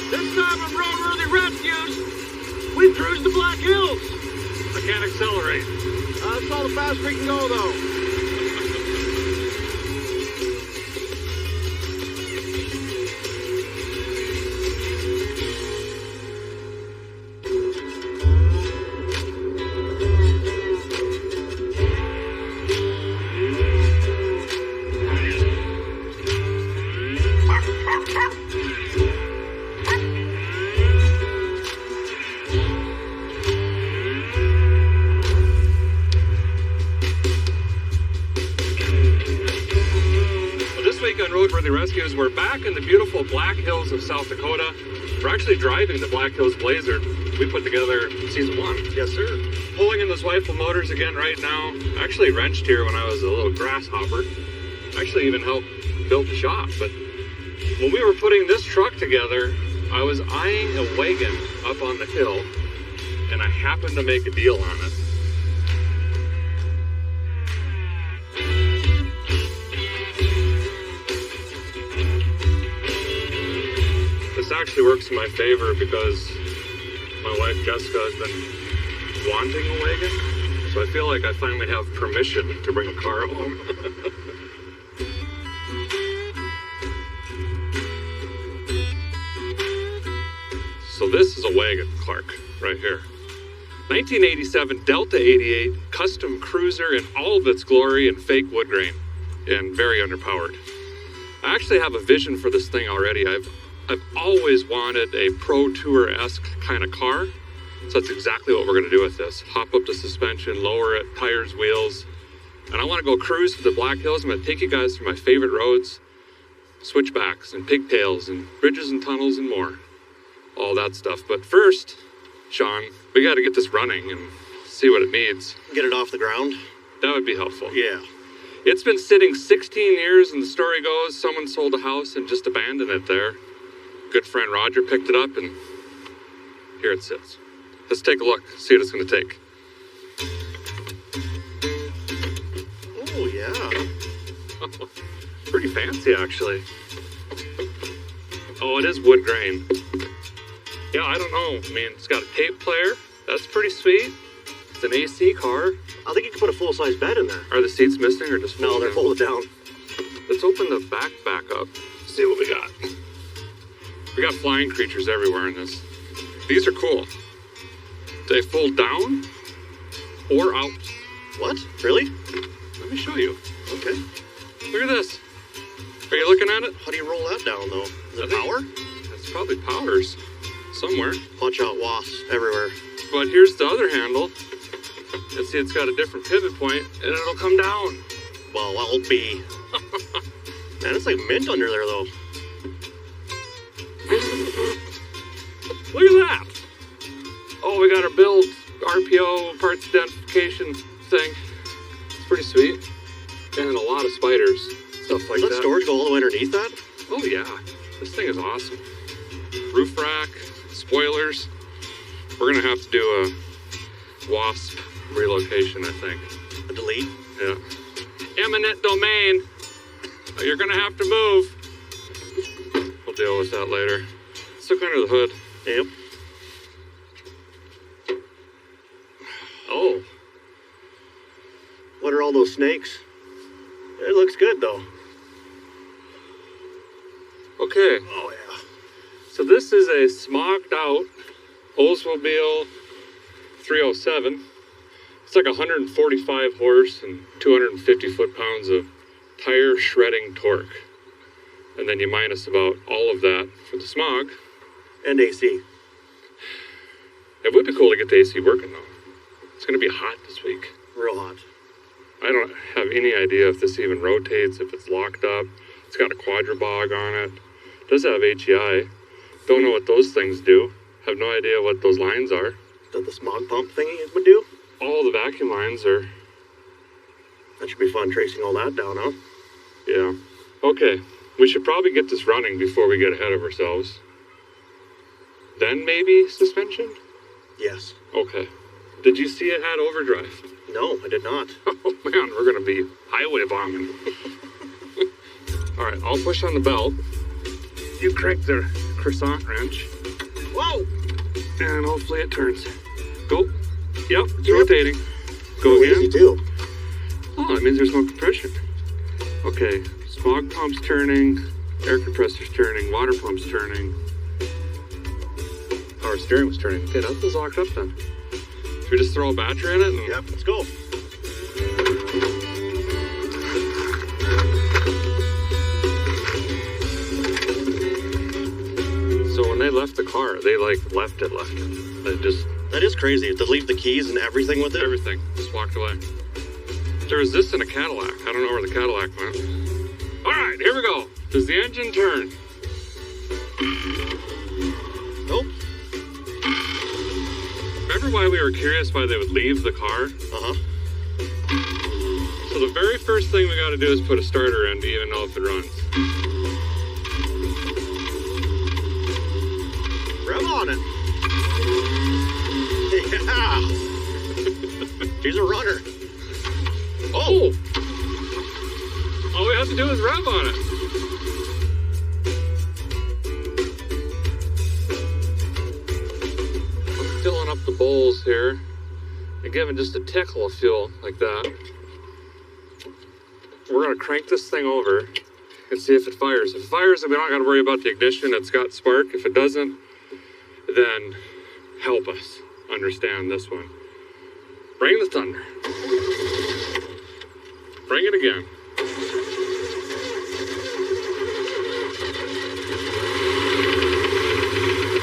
This time on Roadworthy Rescues, we cruise the Black Hills. I can't accelerate. That's all the fast we can go, though. On Roadworthy Rescues, we're back in the beautiful Black Hills of South Dakota. We're actually driving the Black Hills Blazer we put together season 1. Yes, sir. Pulling in those Weifel motors again right now. Actually wrenched here when I was a little grasshopper. Actually even helped build the shop. But when we were putting this truck together, I was eyeing a wagon up on the hill, and I happened to make a deal on it. This actually works in my favor because my wife Jessica has been wanting a wagon, so I feel like I finally have permission to bring a car home. So this is a wagon, Clark, right here. 1987 Delta 88 custom cruiser in all of its glory and fake wood grain, and very underpowered. I actually have a vision for this thing already. I've always wanted a Pro Tour-esque kind of car, so that's exactly what we're going to do with this. Hop up the suspension, lower it, tires, wheels, and I want to go cruise through the Black Hills. I'm going to take you guys through my favorite roads, switchbacks and pigtails and bridges and tunnels and more. All that stuff. But first, Sean, we got to get this running and see what it needs. Get it off the ground? That would be helpful. Yeah. It's been sitting 16 years, and the story goes someone sold a house and just abandoned it there. Good friend Roger picked it up, and here it sits. Let's take a look, see what it's going to take. Oh, yeah. Pretty fancy, actually. Oh, it is wood grain. Yeah, I don't know. I mean, it's got a tape player. That's pretty sweet. It's an AC car. I think you could put a full-size bed in there. Are the seats missing or just No, they're folded down. Let's open the back up. See what we got. We got flying creatures everywhere in this. These are cool. They fold down or out. What? Really? Let me show you. Okay. Look at this. Are you looking at it? How do you roll that down, though? Is it power? It's probably powers somewhere. Watch out, wasps everywhere. But here's the other handle. Let's see, it's got a different pivot point, and it'll come down. Well, I'll be. Man, it's like mint under there, though. Look at that. Oh, we got our build RPO parts identification thing. It's pretty sweet. And a lot of spiders, stuff like that. Does that storage go all the way underneath that? Oh yeah, this thing is awesome. Roof rack, spoilers. We're gonna have to do a wasp relocation, I think. A delete? Yeah. Eminent domain. You're gonna have to move. We'll deal with that later. Let's look under the hood. Yep. Oh. What are all those snakes? It looks good, though. Okay. Oh, yeah. So this is a smogged out Oldsmobile 307. It's like 145 horse and 250 foot-pounds of tire shredding torque. And then you minus about all of that for the smog. And AC. It would be cool to get the AC working, though. It's going to be hot this week. Real hot. I don't have any idea if this even rotates, if it's locked up. It's got a quadribog on it. It does have HEI. Don't know what those things do. Have no idea what those lines are. That the smog pump thingy would do? All the vacuum lines are... That should be fun tracing all that down, huh? Yeah. Okay. We should probably get this running before we get ahead of ourselves. Then maybe suspension? Yes. Okay. Did you see it had overdrive? No, I did not. Oh man, we're gonna be highway bombing. All right, I'll push on the belt. You crank the croissant wrench. Whoa! And hopefully it turns. Go. Yep, it's rotating. Go Go again. easy, too. Oh, that means there's no compression. Okay, smog pump's turning, air compressor's turning, water pump's turning. Power steering was turning. Okay, nothing's locked up then. Should we just throw a battery in it? And... Yep, let's go. So when they left the car, they left it. They just... That is crazy. To leave the keys and everything with it. Everything. Just walked away. There was this in a Cadillac. I don't know where the Cadillac went. All right, here we go. Does the engine turn? Nope. Remember why we were curious why they would leave the car? Uh-huh. So the very first thing we got to do is put a starter in to even know if it runs. Rev on it. Yeah. He's a runner. Oh! All we have to do is rev on it. I'm filling up the bowls here and giving just a tickle of fuel like that. We're going to crank this thing over and see if it fires. If it fires, then we don't got to worry about the ignition. It's got spark. If it doesn't, then help us understand this one. Bring the thunder. Bring it again.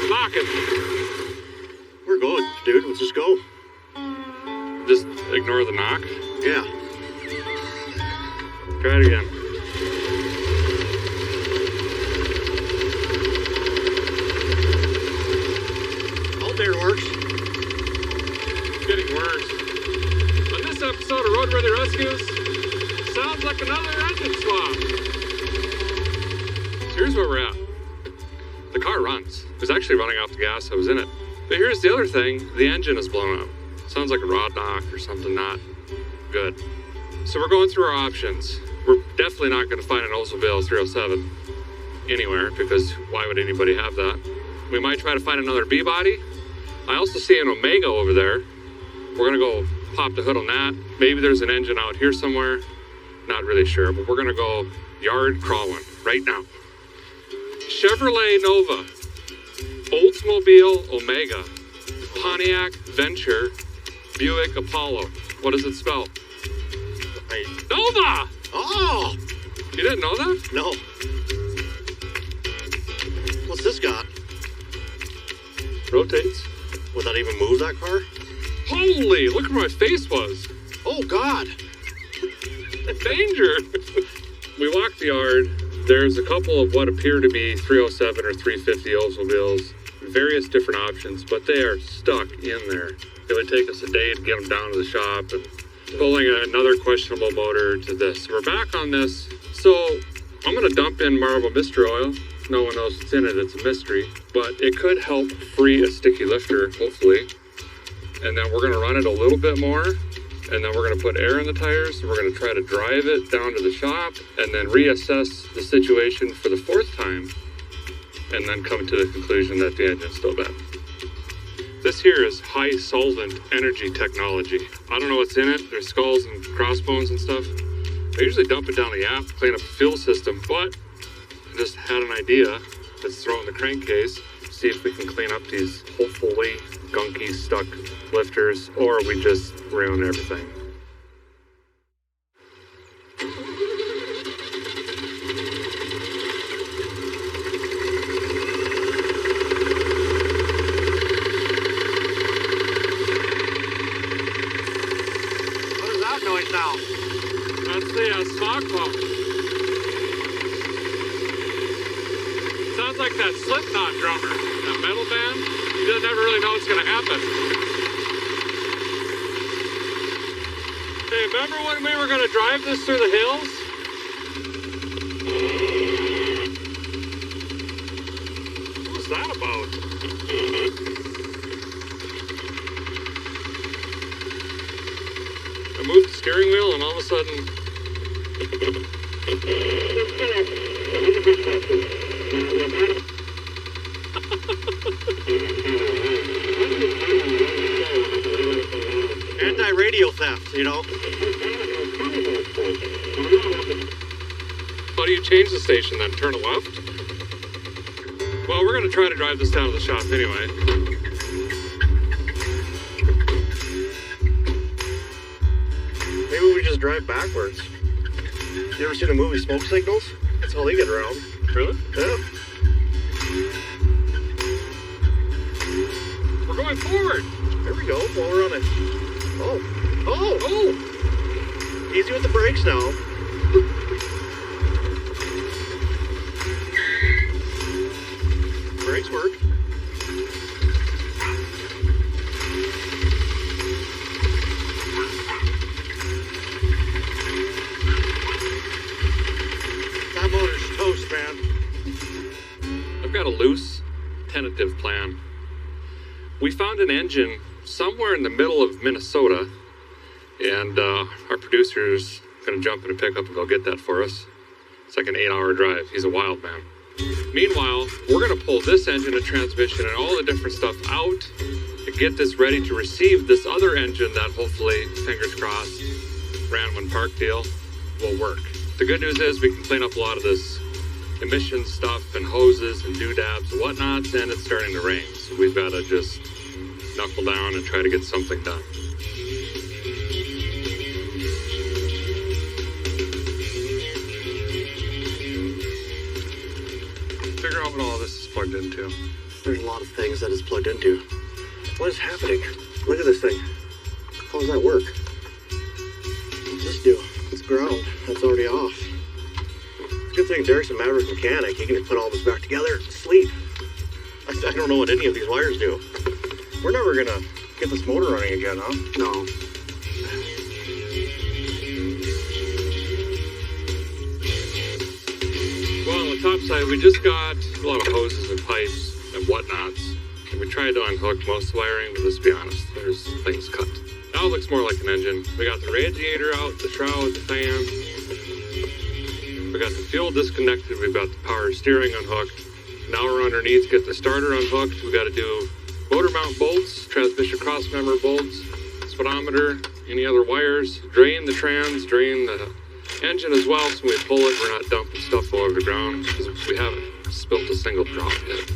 Lock it. We're good, dude. Let's just go. Just ignore the knock. Yeah. Try it again. Alternator works. It's getting worse. On this episode of Roadworthy Rescues, sounds like another engine swap. So here's where we're at. The car runs. It was actually running off the gas that was in it. But here's the other thing. The engine is blown up. Sounds like a rod knock or something not good. So we're going through our options. We're definitely not going to find an Oldsmobile 307 anywhere, because why would anybody have that? We might try to find another B-body. I also see an Omega over there. We're going to go pop the hood on that. Maybe there's an engine out here somewhere. Not really sure, but we're going to go yard crawling right now. Chevrolet Nova, Oldsmobile Omega, Pontiac Venture, Buick Apollo. What does it spell? Nova! Oh! You didn't know that? No. What's this got? Rotates. Would that even move that car? Holy, look where my face was. Oh, God. Danger. We walked the yard. There's a couple of what appear to be 307 or 350 Oldsmobiles. Various different options, but they are stuck in there. It would take us a day to get them down to the shop and pulling another questionable motor to this. We're back on this. So I'm going to dump in Marvel Mystery Oil. No one knows what's in it. It's a mystery. But it could help free a sticky lifter, hopefully. And then we're going to run it a little bit more. And then we're going to put air in the tires. And we're going to try to drive it down to the shop. And then reassess the situation for the fourth time. And then come to the conclusion that the engine's still bad. This here is high solvent energy technology. I don't know what's in it. There's skulls and crossbones and stuff. I usually dump it down the app, clean up the fuel system, but I just had an idea. Let's throw in the crankcase, see if we can clean up these hopefully gunky stuck lifters, or we just ruin everything. Now. That's the smog pump. Sounds like that Slipknot drummer, that metal band. You never really know what's going to happen. Hey, remember when we were going to drive this through the hills? What was that about? I moved the steering wheel and all of a sudden... radio theft, you know? How do you change the station then? Turn it left? Well, we're gonna try to drive this down to the shop anyway. Maybe we just drive backwards. You ever seen the movie Smoke Signals? That's how they get around. Really? Yeah. We're going forward. There we go. While we're on it. Oh. Easy with the brakes now. Brakes work. That motor's toast, man. I've got a loose, tentative plan. We found an engine somewhere in the middle of Minnesota, and our producer's gonna jump in a pickup and go get that for us. It's like an 8-hour drive. He's a wild man. Meanwhile, we're gonna pull this engine and transmission and all the different stuff out to get this ready to receive this other engine that hopefully, fingers crossed, Ranman Park deal will work. The good news is we can clean up a lot of this emission stuff and hoses and doodads and whatnots, and it's starting to rain. So we've got to just knuckle down and try to get something done. Figure out what all this is plugged into. There's a lot of things that it's plugged into. What is happening? Look at this thing. How does that work? What's this do? It's ground. That's already off. It's a good thing Derek's a maverick mechanic. He can just put all this back together and sleep. I don't know what any of these wires do. We're never gonna get this motor running again, huh? No. Well, on the top side, we just got a lot of hoses and pipes and whatnots. And we tried to unhook most of the wiring, but let's be honest, there's things cut. Now it looks more like an engine. We got the radiator out, the shroud, the fan. We got the fuel disconnected. We've got the power steering unhooked. Now we're underneath, get the starter unhooked. We got to do motor mount bolts, transmission cross member bolts, speedometer, any other wires, drain the trans, drain the engine as well, so when we pull it, we're not dumping stuff all over the ground, because we haven't spilt a single drop yet.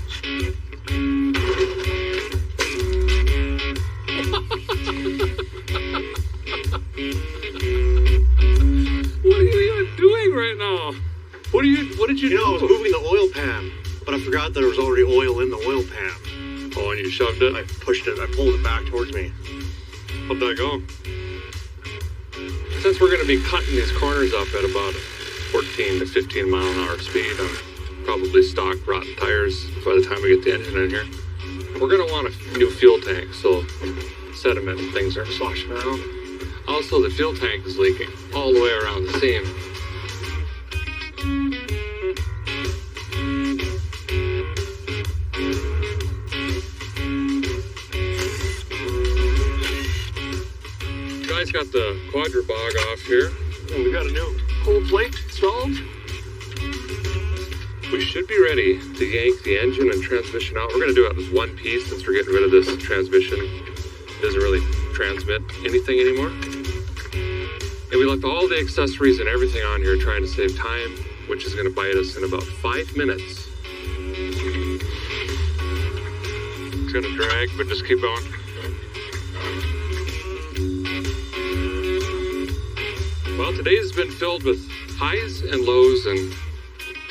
What are you even doing right now? What did you do? I was moving the oil pan, but I forgot that there was already oil in the oil pan. Oh, and you shoved it? I pushed it, I pulled it back towards me. How'd that go? Since we're going to be cutting these corners up at about 14 to 15 mile an hour speed on probably stock rotten tires by the time we get the engine in here, we're going to want a new fuel tank so sediment and things aren't sloshing around. Also, the fuel tank is leaking all the way around the seam. Guys got the quadra bog off here. And we got a new cold plate installed. We should be ready to yank the engine and transmission out. We're going to do it as one piece since we're getting rid of this transmission. It doesn't really transmit anything anymore. And we left all the accessories and everything on here trying to save time, which is going to bite us in about 5 minutes. It's going to drag, but just keep going. Well, today has been filled with highs and lows and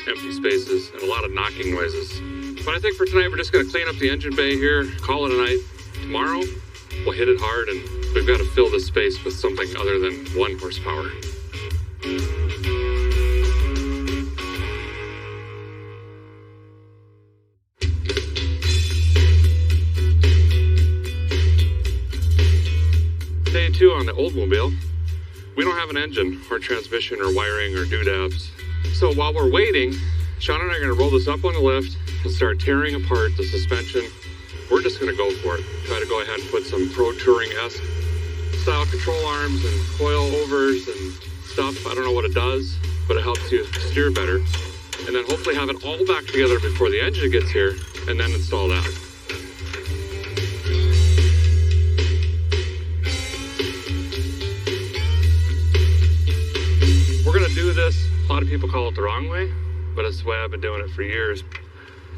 empty spaces and a lot of knocking noises. But I think for tonight, we're just going to clean up the engine bay here, call it a night. Tomorrow, we'll hit it hard, and we've got to fill this space with something other than 1 horsepower. Day 2 on the Oldsmobile. We don't have an engine or transmission or wiring or doodads. So while we're waiting, Sean and I are going to roll this up on the lift and start tearing apart the suspension. We're just going to go for it. Try to go ahead and put some Pro Touring-esque style control arms and coil overs and stuff. I don't know what it does, but it helps you steer better. And then hopefully have it all back together before the engine gets here, and then install that. lot of people call it the wrong way, but it's the way I've been doing it for years.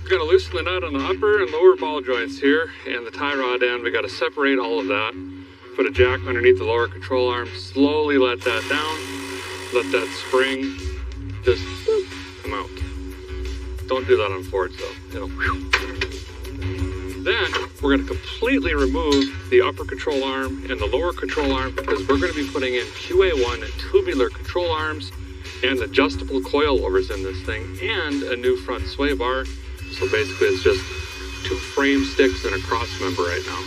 We're gonna loosen the nut on the upper and lower ball joints here, and the tie rod end. We gotta separate all of that. Put a jack underneath the lower control arm, slowly let that down, let that spring just come out. Don't do that on Fords though, it'll whew. Then we're gonna completely remove the upper control arm and the lower control arm because we're gonna be putting in QA1 tubular control arms and adjustable coilovers in this thing and a new front sway bar. So basically it's just 2 frame sticks and a cross member right now.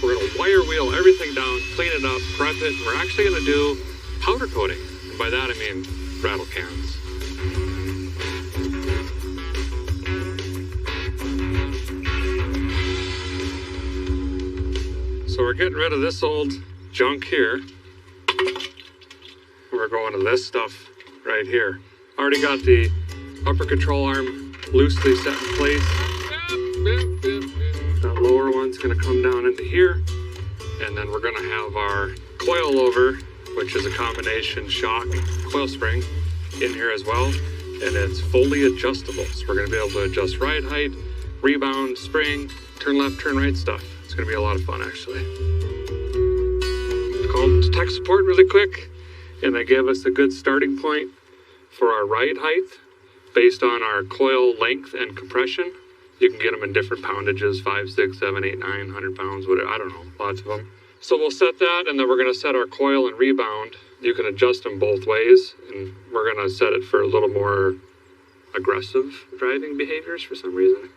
We're gonna wire wheel everything down, clean it up, prep it. We're actually gonna do powder coating. And by that I mean rattle cans. So we're getting rid of this old junk here. We're going to this stuff right here. Already got the upper control arm loosely set in place. That lower one's gonna come down into here. And then we're gonna have our coilover, which is a combination shock coil spring in here as well. And it's fully adjustable. So we're gonna be able to adjust ride height, rebound, spring, turn left, turn right stuff. It's gonna be a lot of fun actually. Called tech support really quick, and they gave us a good starting point for our ride height based on our coil length and compression. You can get them in different poundages, 5, 6, 7, 8, 9, 100 pounds, whatever, I don't know, lots of them. So we'll set that, and then we're gonna set our coil and rebound. You can adjust them both ways, and we're gonna set it for a little more aggressive driving behaviors for some reason.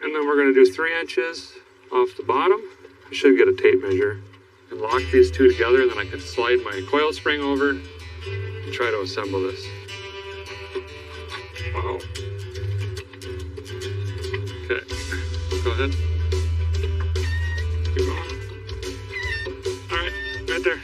And then we're gonna do 3 inches off the bottom. I should get a tape measure and lock these two together, and then I can slide my coil spring over and try to assemble this. Wow. Okay, go ahead. Keep going. All right, right there.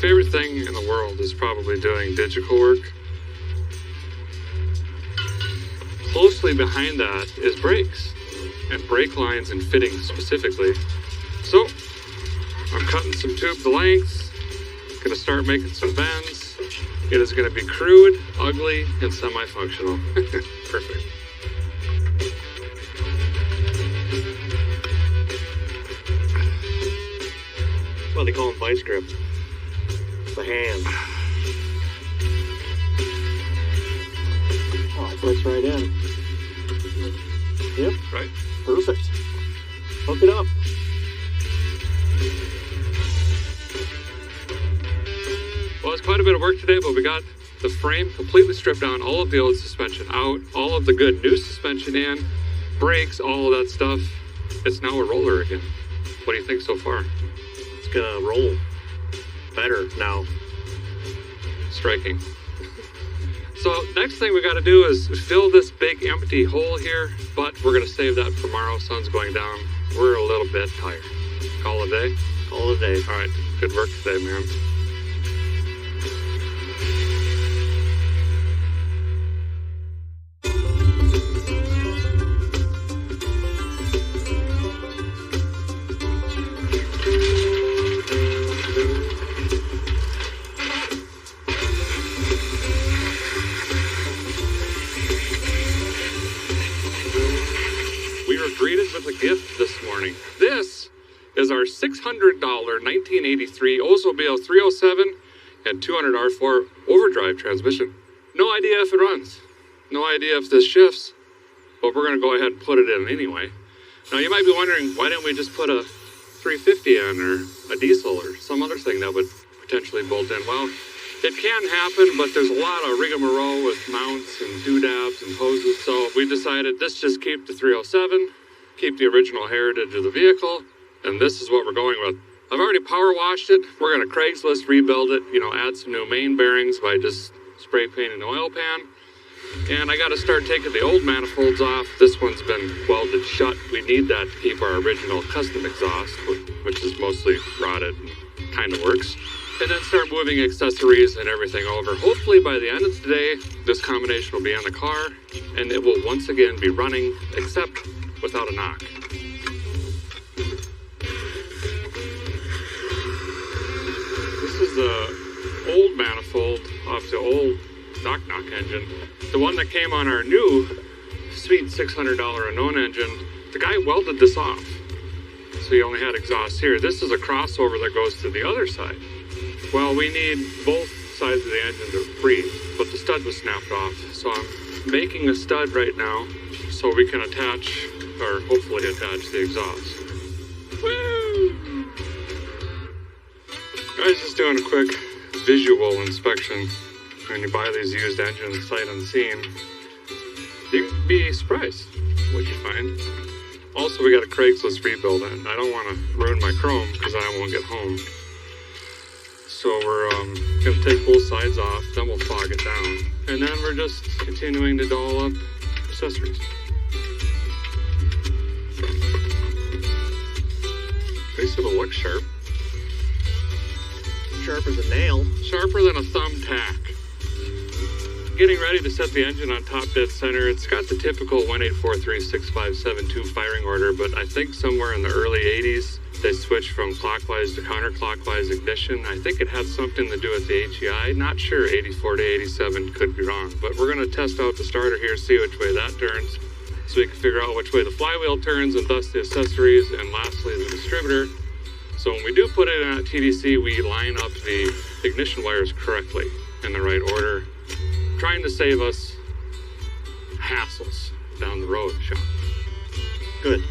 Favorite thing in the world is probably doing digital work. Closely behind that is brakes and brake lines and fittings specifically. So I'm cutting some tube to length, gonna start making some bends. It is gonna be crude, ugly, and semi-functional. Perfect. Well, they call them vice grip. The hand. Oh, it fits right in. Yep. Right. Perfect. Hook it up. Well, it's quite a bit of work today, but we got the frame completely stripped down, all of the old suspension out, all of the good new suspension in, brakes, all of that stuff. It's now a roller again. What do you think so far? It's gonna roll better now. Striking. So next thing we got to do is fill this big empty hole here, but we're going to save that for tomorrow. Sun's going down. We're a little bit tired. Call it a day? Call it a day. All right. Good work today, man. Greeted with a gift this morning. This is our $600 1983 Oldsmobile 307 and 200 R4 overdrive transmission. No idea if it runs. No idea if this shifts, but we're going to go ahead and put it in anyway. Now you might be wondering, why didn't we just put a 350 in or a diesel or some other thing that would potentially bolt in? Well, It can happen, but there's a lot of rigmarole with mounts and doodads and hoses, so we decided let's just keep the 307, keep the original heritage of the vehicle, and this is what we're going with. I've already power washed it. We're going to Craigslist rebuild it, add some new main bearings by just spray painting the oil pan. And I got to start taking the old manifolds off. This one's been welded shut. We need that to keep our original custom exhaust, which is mostly rotted and kind of works. And then start moving accessories and everything over. Hopefully by the end of today, this combination will be on the car, and it will once again be running, except without a knock. This is the old manifold off the old knock-knock engine. The one that came on our new sweet $600 unknown engine, the guy welded this off. So he only had exhaust here. This is a crossover that goes to the other side. Well, we need both sides of the engine to breathe, but the stud was snapped off. So I'm making a stud right now so we can attach, or hopefully attach, the exhaust. Woo! Guys, just doing a quick visual inspection. When you buy these used engines sight unseen, you'd be surprised what you find. Also, we got a Craigslist rebuild, and I don't want to ruin my chrome because I won't get home. So we're going to take both sides off, then we'll fog it down. And then we're just continuing to doll up accessories. At least it'll look sharp. Sharp as a nail. Sharper than a thumbtack. Getting ready to set the engine on top dead center. It's got the typical 1843657 firing order, but I think somewhere in the early 80s, they switched from clockwise to counterclockwise ignition. I think it had something to do with the HEI. Not sure, 84 to 87, could be wrong. But we're going to test out the starter here, see which way that turns, so we can figure out which way the flywheel turns, and thus the accessories, and lastly the distributor. So when we do put it in at TDC, we line up the ignition wires correctly in the right order, trying to save us hassles down the road, Sean. Good.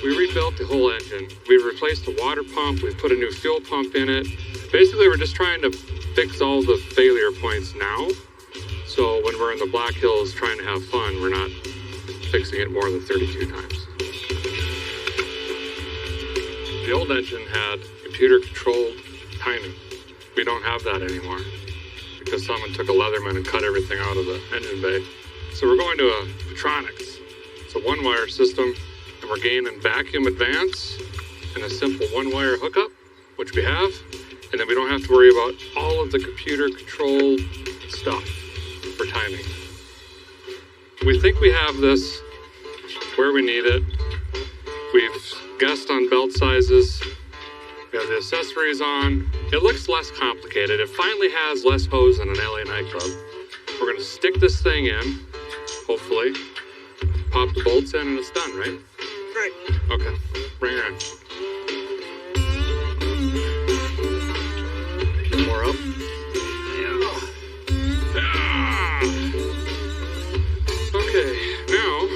We rebuilt the whole engine. We replaced the water pump. We put a new fuel pump in it. Basically, we're just trying to fix all the failure points now. So when we're in the Black Hills trying to have fun, we're not fixing it more than 32 times. The old engine had computer-controlled timing. We don't have that anymore because someone took a Leatherman and cut everything out of the engine bay. So we're going to a Petronics. It's a one-wire system, and we're gaining vacuum advance and a simple one-wire hookup, which we have, and then we don't have to worry about all of the computer-controlled stuff for timing. We think we have this where we need it. We've guessed on belt sizes. We have the accessories on. It looks less complicated. It finally has less hose than an LA nightclub. We're going to stick this thing in, hopefully. Pop the bolts in and it's done, right? Right. Okay, bring her in. More up. Okay, now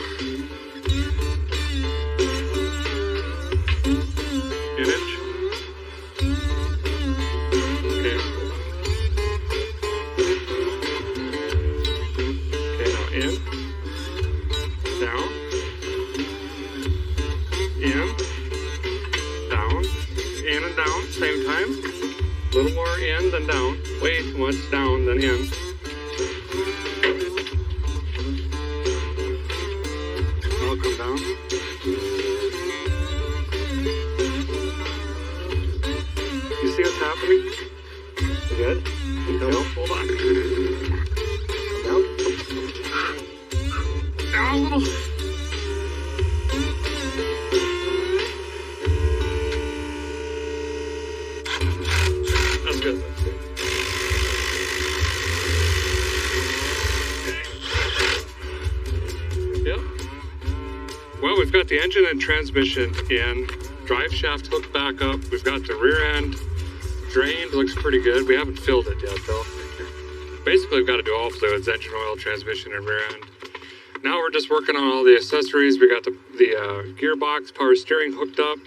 an inch. Okay. Okay, now in, down, in, down, in and down, same time. A little more in than down. Way too much down than in. I'll come down. You see what's happening? Good. No, hold on. Down. Down a little. That's good. That's good. Yep. Well, we've got the engine and transmission in. Drive shaft hooked back up. We've got the rear end drained. Looks pretty good. We haven't filled it yet, though. Basically, we've got to do all fluids, engine oil, transmission, and rear end. Now we're just working on all the accessories. We got the gearbox, power steering hooked up.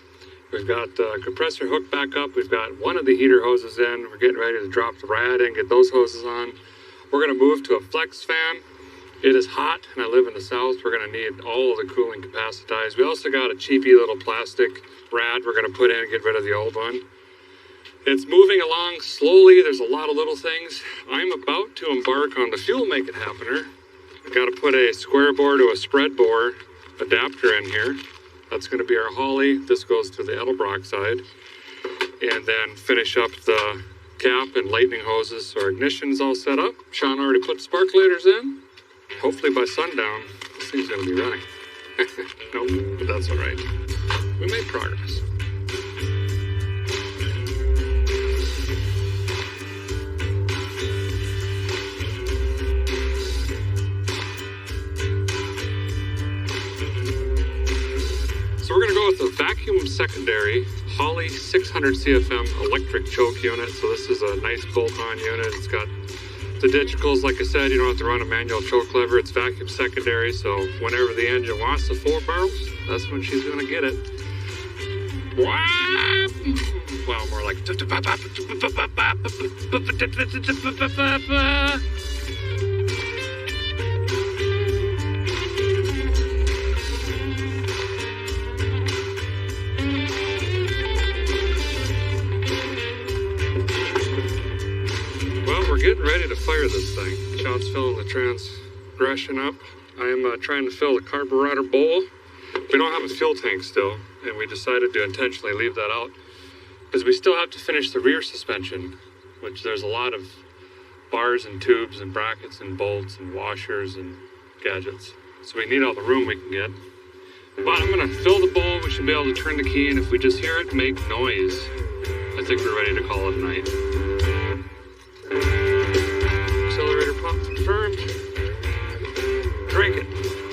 We've got the compressor hooked back up. We've got one of the heater hoses in. We're getting ready to drop the rad in, get those hoses on. We're going to move to a flex fan. It is hot, and I live in the south. We're going to need all of the cooling capacitized. We also got a cheapy little plastic rad we're going to put in and get rid of the old one. It's moving along slowly. There's a lot of little things. I'm about to embark on the fuel make it happener. I've got to put a square bore to a spread bore adapter in here. That's going to be our Holly. This goes to the Edelbrock side. And then finish up the cap and lightning hoses. So our ignition's all set up. Sean already put sparklators in. Hopefully by sundown, this thing's going to be running. Nope, but that's all right. We made progress. So we're going to go with the vacuum secondary Holley 600 CFM electric choke unit. So this is a nice bolt-on unit. It's got the decals. Like I said, you don't have to run a manual choke lever. It's vacuum secondary. So whenever the engine wants the 4 barrels, that's when she's going to get it. Well, more like... We're getting ready to fire this thing. Sean's filling the transgression up. I am trying to fill the carburetor bowl. We don't have a fuel tank still, and we decided to intentionally leave that out because we still have to finish the rear suspension, which there's a lot of bars and tubes and brackets and bolts and washers and gadgets. So we need all the room we can get. But I'm going to fill the bowl. We should be able to turn the key, and if we just hear it make noise, I think we're ready to call it a night. Accelerator pump confirmed. Crank it.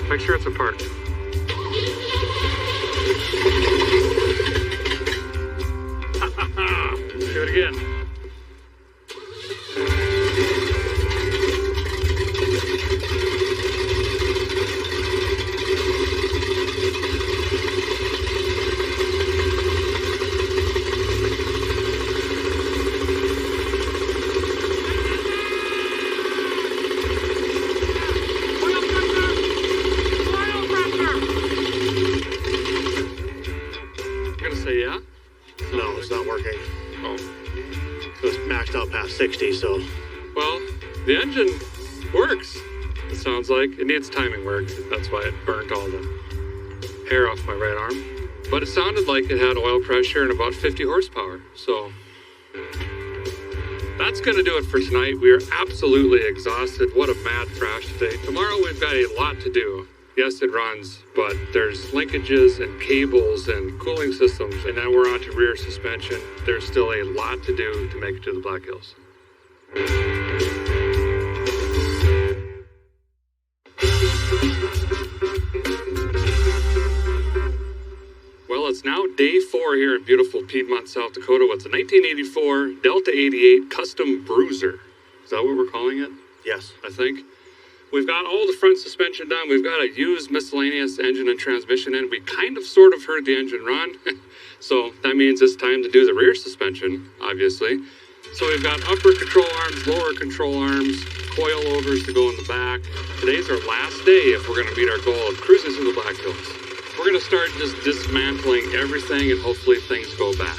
Make sure it's apart. Do it again. No, it's not working. Oh. So it's maxed out past 60, so... Well, the engine works. It sounds like it needs timing work. That's why it burnt all the hair off my right arm. But it sounded like it had oil pressure and about 50 horsepower. So that's going to do it for tonight. We are absolutely exhausted. What a mad crash today. Tomorrow we've got a lot to do. Yes, it runs, but there's linkages and cables and cooling systems, and now we're on to rear suspension. There's still a lot to do to make it to the Black Hills. Well, it's now day 4 here in beautiful Piedmont, South Dakota. What's a 1984 Delta 88 Custom Bruiser? Is that what we're calling it? Yes. I think. We've got all the front suspension done. We've got a used miscellaneous engine and transmission in. We kind of sort of heard the engine run. So that means it's time to do the rear suspension, obviously. So we've got upper control arms, lower control arms, coilovers to go in the back. Today's our last day if we're going to meet our goal of cruising through the Black Hills. We're going to start just dismantling everything and hopefully things go back.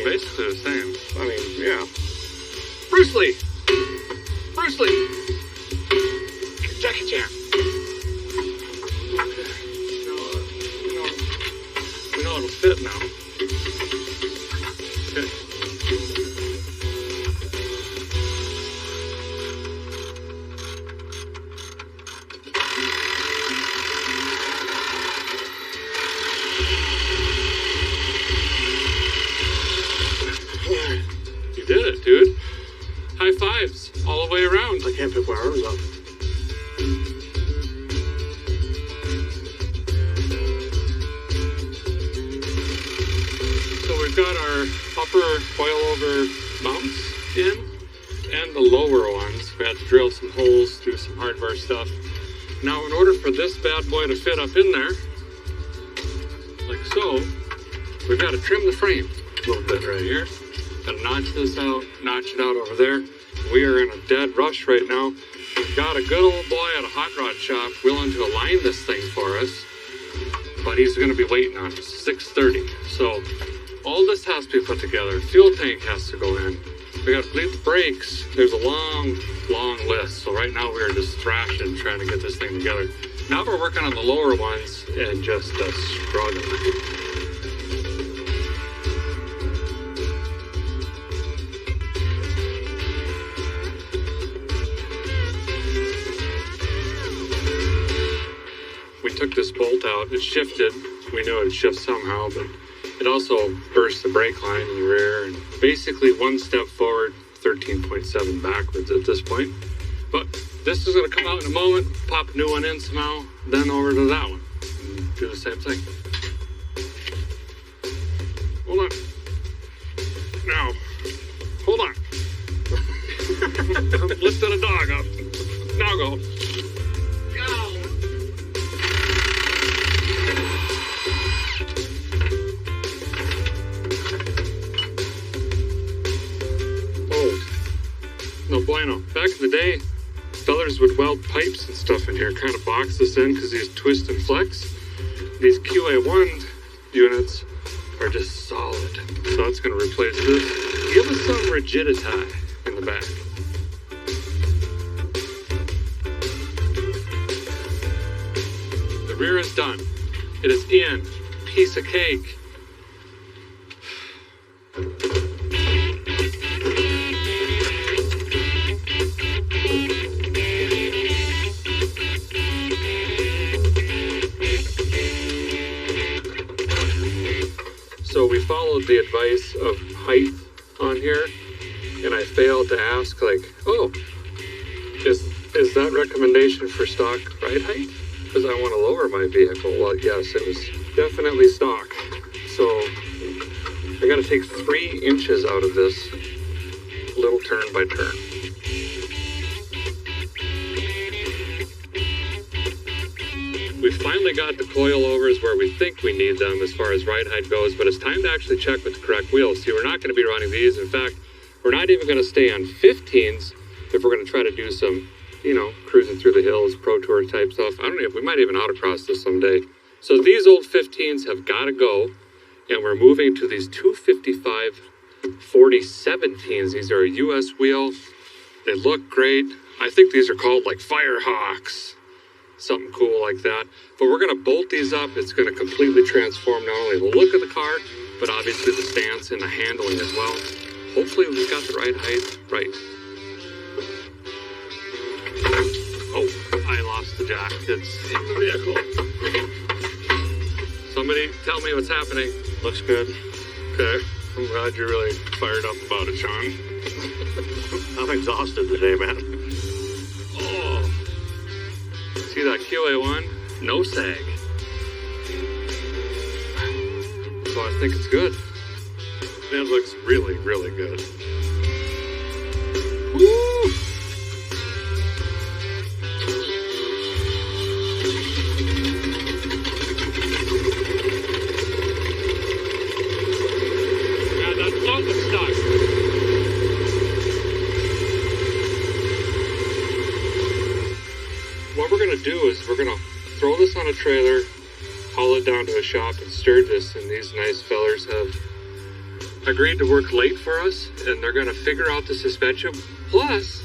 Basically the same. I mean, yeah. Bruce Lee! Bruce Lee! Jackie Chan. We know it'll fit now. Okay. way around. I can't pick my arms up. So we've got our upper coilover mounts in and the lower ones. We had to drill some holes, do some hardware stuff. Now in order for this bad boy to fit up in there, like so, we've got to trim the frame a little bit right here. Got to notch this out, notch it out over there. We are in a dead rush right now. We've got a good old boy at a hot rod shop willing to align this thing for us, but he's going to be waiting on us, 6:30. So all this has to be put together. Fuel tank has to go in. We got to bleed the brakes. There's a long, long list. So right now we are just thrashing, trying to get this thing together. Now we're working on the lower ones and just struggling. We took this bolt out. It shifted. We knew it would shift somehow, but it also burst the brake line in the rear, and basically one step forward, 13.7 backwards at this point. But this is going to come out in a moment, pop a new one in somehow, then over to that one, and do the same thing. Hold on. Now, hold on. I'm lifting a dog up. Now go. Go. No bueno. Back in the day, fellers would weld pipes and stuff in here, kind of box this in because these twist and flex. These QA1 units are just solid. So that's going to replace this. Give us some rigidity in the back. The rear is done. It is in. Piece of cake. So we followed the advice of height on here, and I failed to ask, like, oh, is that recommendation for stock ride height? Because I want to lower my vehicle. Well, yes, it was definitely stock. So I got to take 3 inches out of this little turn by turn. We finally got the coilovers where we think we need them as far as ride height goes, but it's time to actually check with the correct wheels. See, we're not going to be running these. In fact, we're not even going to stay on 15s if we're going to try to do some, cruising through the hills, Pro Tour type stuff. I don't know if we might even autocross this someday. So these old 15s have got to go, and we're moving to these 255 4017s. These are a US wheel. They look great. I think these are called like Firehawks. Something cool like that. But we're going to bolt these up. It's going to completely transform not only the look of the car, but obviously the stance and the handling as well. Hopefully we've got the right height right. Oh, I lost the jack. It's in the vehicle. Somebody tell me what's happening. Looks good. Okay. I'm glad you're really fired up about it, Sean. I'm exhausted today, man. Oh. See that QA1? No sag. So I think it's good. It looks really, really good. Woo! Yeah, that float looks stuck. What we're going to do is we're going to throw this on a trailer, haul it down to a shop and Sturgis, and these nice fellers have agreed to work late for us, and they're going to figure out the suspension. Plus,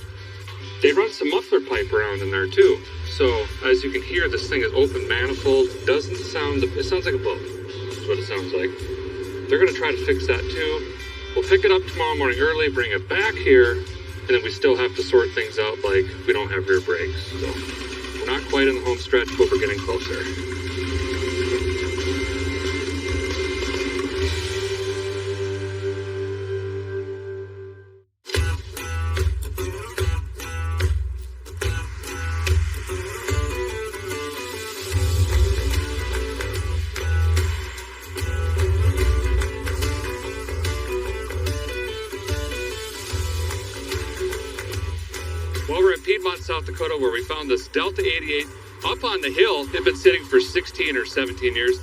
they run some muffler pipe around in there too. So, as you can hear, this thing is open manifold. It sounds like a boat. That's what it sounds like. They're going to try to fix that too. We'll pick it up tomorrow morning early, bring it back here, and then we still have to sort things out, like we don't have rear brakes. So, we're not quite in the home stretch, but we're getting closer. South Dakota, where we found this Delta 88 up on the hill. It had been sitting for 16 or 17 years.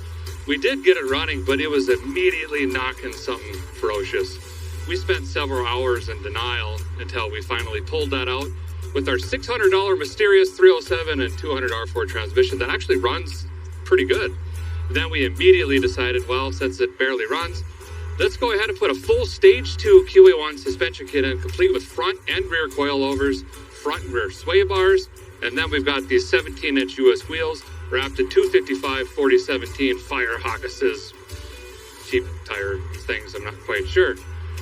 We did get it running, but it was immediately knocking something ferocious. We spent several hours in denial until we finally pulled that out with our $600 Mysterious 307 and $200 R4 transmission that actually runs pretty good. Then we immediately decided, well, since it barely runs, let's go ahead and put a full Stage 2 QA1 suspension kit in, complete with front and rear coilovers, front and rear sway bars, and then we've got these 17-inch US wheels wrapped in 255 4017 Fire Hawkesses. Cheap tire things, I'm not quite sure.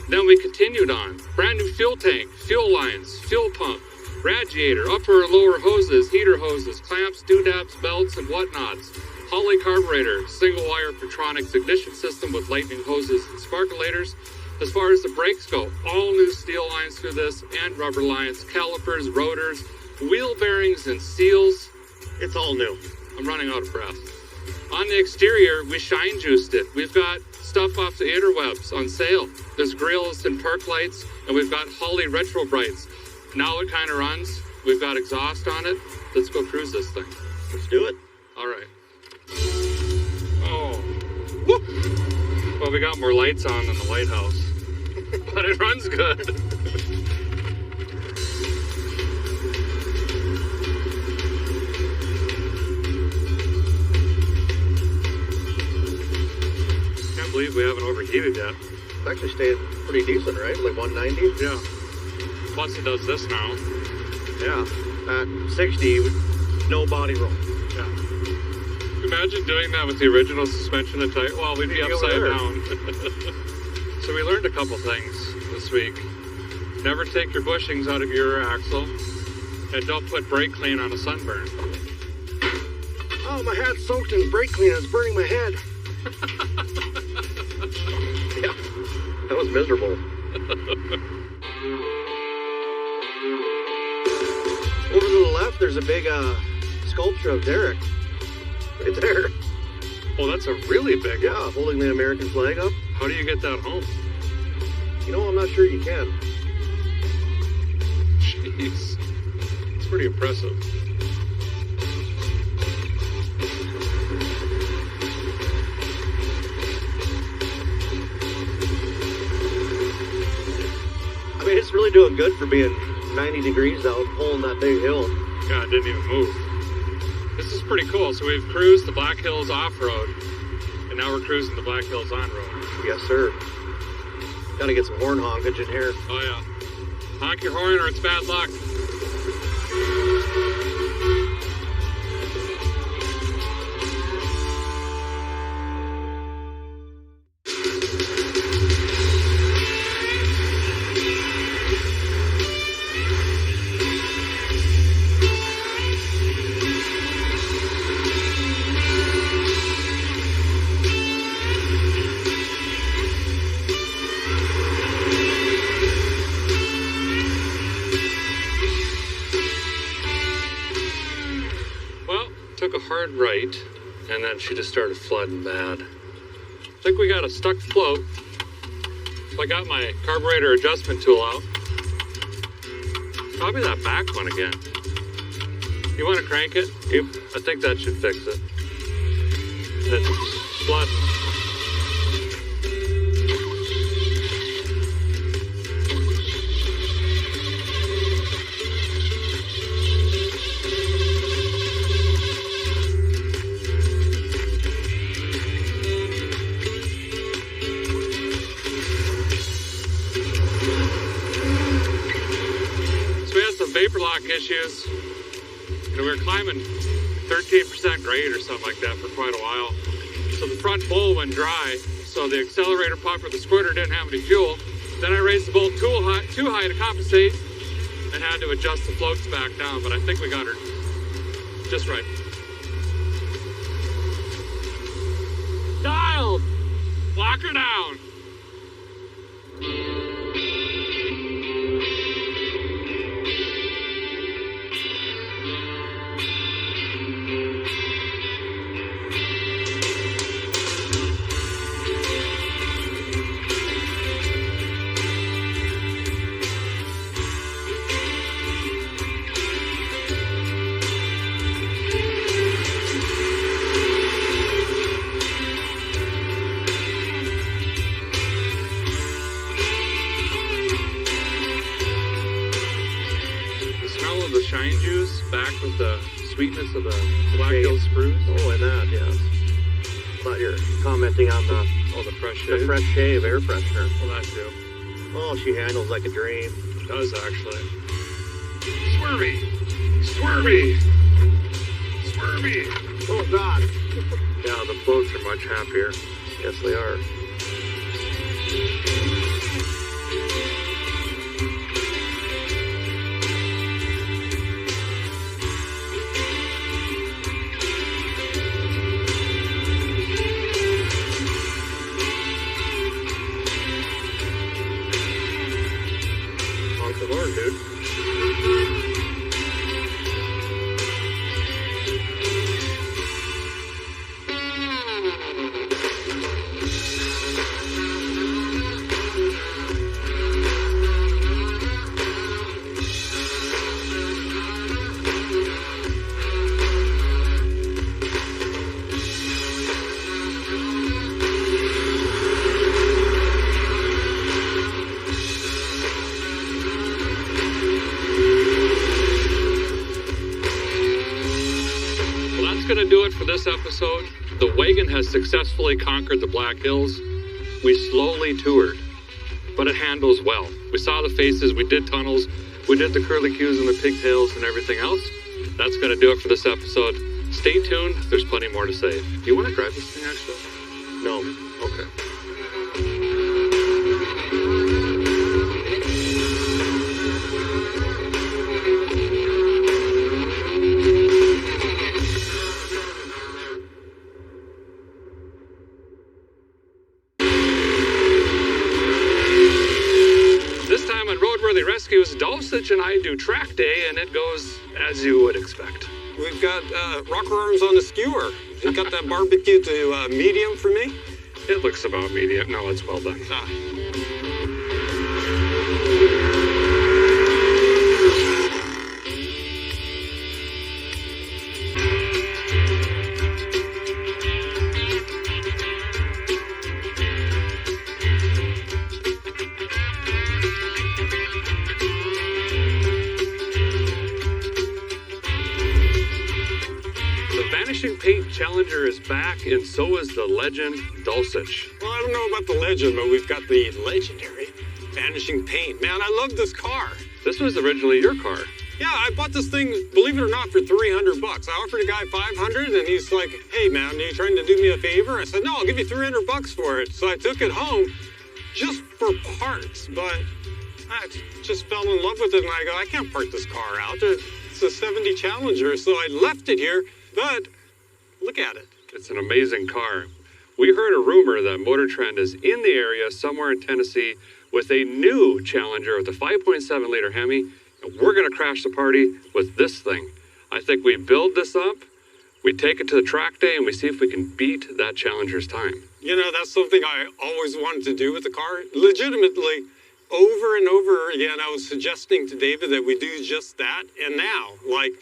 Then we continued on. Brand new fuel tank, fuel lines, fuel pump, radiator, upper and lower hoses, heater hoses, clamps, doodads, belts, and whatnots. Holley carburetor, single wire Petronics ignition system with lightning hoses and sparkulators. As far as the brakes go, all new steel lines through this and rubber lines, calipers, rotors, wheel bearings, and seals. It's all new. I'm running out of breath. On the exterior, we shine juiced it. We've got stuff off the interwebs on sale. There's grills and park lights, and we've got Holley retro brights. Now it kind of runs. We've got exhaust on it. Let's go cruise this thing. Let's do it. All right. Oh. Whoop. Well, we got more lights on than the lighthouse, but it runs good. Can't believe we haven't overheated yet. It's actually stayed pretty decent, right? Like 190? Yeah. Plus it does this now. Yeah. At 60, no body roll. Yeah. Imagine doing that with the original suspension and tire. Well, we'd be upside down. So we learned a couple things this week. Never take your bushings out of your rear axle, and don't put brake clean on a sunburn. Oh, my hat's soaked in brake clean. It's burning my head. Yeah, that was miserable. Over to the left, there's a big sculpture of Derek. Right there. Oh, that's a really big one. Yeah, holding the American flag up. How do you get that home? You know, I'm not sure you can. Jeez. It's pretty impressive. I mean, it's really doing good for being 90 degrees out, pulling that big hill. God, it didn't even move. This is pretty cool. So we've cruised the Black Hills off-road, and now we're cruising the Black Hills on-road. Yes, sir. Gotta get some horn honkage in here. Oh, yeah. Honk your horn or it's bad luck. Took a hard right, and then she just started flooding bad. I think we got a stuck float. So I got my carburetor adjustment tool out. Probably that back one again. You want to crank it? Yep. I think that should fix it. It's flooding. Vapor lock issues. You know, we were climbing 13% grade or something like that for quite a while. So the front bowl went dry, so the accelerator pump for the squirter didn't have any fuel. Then I raised the bowl too high to compensate and had to adjust the floats back down, but I think we got her just right. Dialed! Lock her down! with the sweetness of the Black Shave. Hills spruce. Oh, and that, yes. Thought you're commenting on the Fresh shave. fresh shave air freshener. Well, that too. Oh, she handles like a dream. It does actually. Swervy! Swervy! Swervy! Oh, God. Yeah, the floats are much happier. Yes, they are. Honk the horn, dude. Going to do it for this episode. The wagon has successfully conquered the Black Hills. We slowly toured, but it handles well. We saw the faces, we did tunnels, we did the curlicues and the pigtails and everything else. That's going to do it for this episode. Stay tuned, there's plenty more to say. Do you want to drive this thing actually? No. Okay. Roadworthy Rescues, Dulcich and I do track day, and it goes as you would expect. We've got rocker arms on the skewer. You got that barbecue to medium for me? It looks about medium. No, it's well done. Paint Challenger is back, and so is the legend Dulcich. Well, I don't know about the legend, but we've got the legendary Vanishing Paint. Man, I love this car. This was originally your car. Yeah, I bought this thing, believe it or not, for $300. I offered a guy $500, and he's like, "Hey, man, are you trying to do me a favor?" I said, "No, I'll give you $300 for it." So I took it home just for parts, but I just fell in love with it, and I go, I can't park this car out. It's a 70 Challenger, so I left it here, but look at it. It's an amazing car. We heard a rumor that Motor Trend is in the area somewhere in Tennessee with a new Challenger with a 5.7 liter Hemi, and we're going to crash the party with this thing. I think we build this up, we take it to the track day, and we see if we can beat that Challenger's time. You know, that's something I always wanted to do with the car. Legitimately, over and over again, I was suggesting to David that we do just that, and now, like,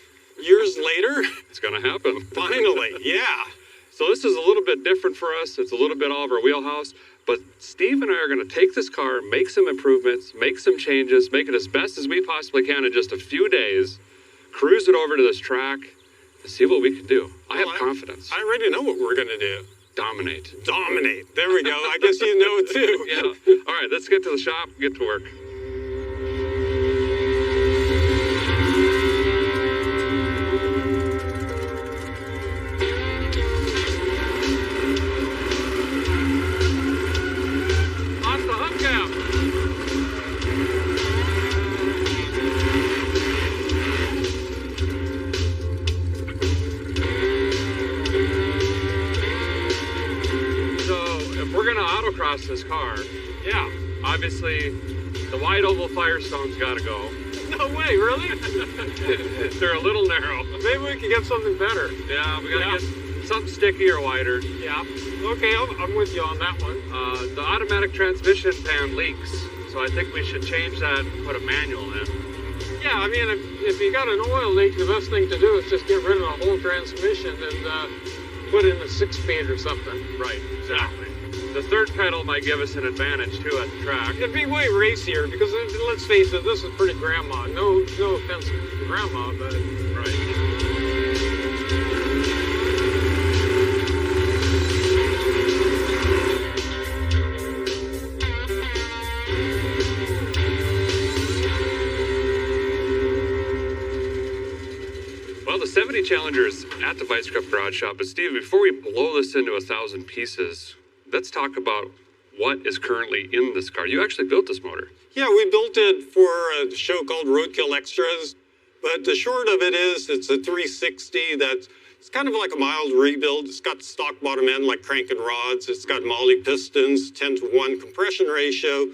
years later, it's going to happen. Finally, yeah. So this is a little bit different for us. It's a little bit all of our wheelhouse. But Steve and I are going to take this car, make some improvements, make some changes, make it as best as we possibly can in just a few days, cruise it over to this track, and see what we can do. I have confidence. I already know what we're going to do. Dominate. Dominate. There we go. I guess you know it too. Yeah. All right, let's get to the shop, get to work. Autocross this car. Yeah. Obviously, the wide oval Firestone's got to go. No way, really? They're a little narrow. Maybe we can get something better. Yeah, we got to get something stickier, wider. Yeah. Okay, I'm with you on that one. The automatic transmission pan leaks, so I think we should change that and put a manual in. Yeah, I mean, if you got an oil leak, the best thing to do is just get rid of the whole transmission and put in a 6-speed or something. Right, exactly. The third pedal might give us an advantage, too, at the track. It'd be way racier, because let's face it, this is pretty grandma. No offense to grandma, but... Right. 70 Challengers at the Vice Grip Garage Shop. But Steve, before we blow this into 1,000 pieces, let's talk about what is currently in this car. You actually built this motor. Yeah, we built it for a show called Roadkill Extras. But the short of it is, it's a 360 that's it's kind of like a mild rebuild. It's got the stock bottom end like cranking rods. It's got Molly pistons, 10-to-1 compression ratio,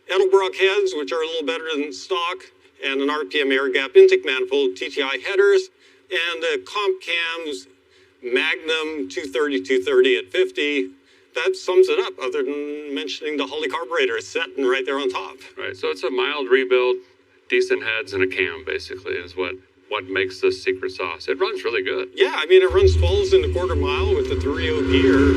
Edelbrock heads, which are a little better than stock, and an RPM air gap intake manifold, TTI headers, and comp cams, Magnum 230 at 50. That sums it up, other than mentioning the Holley carburetor is sitting right there on top. Right, so it's a mild rebuild, decent heads, and a cam, basically, is what makes this secret sauce. It runs really good. Yeah, I mean, it runs 12s in a quarter mile with the 3.0 gear.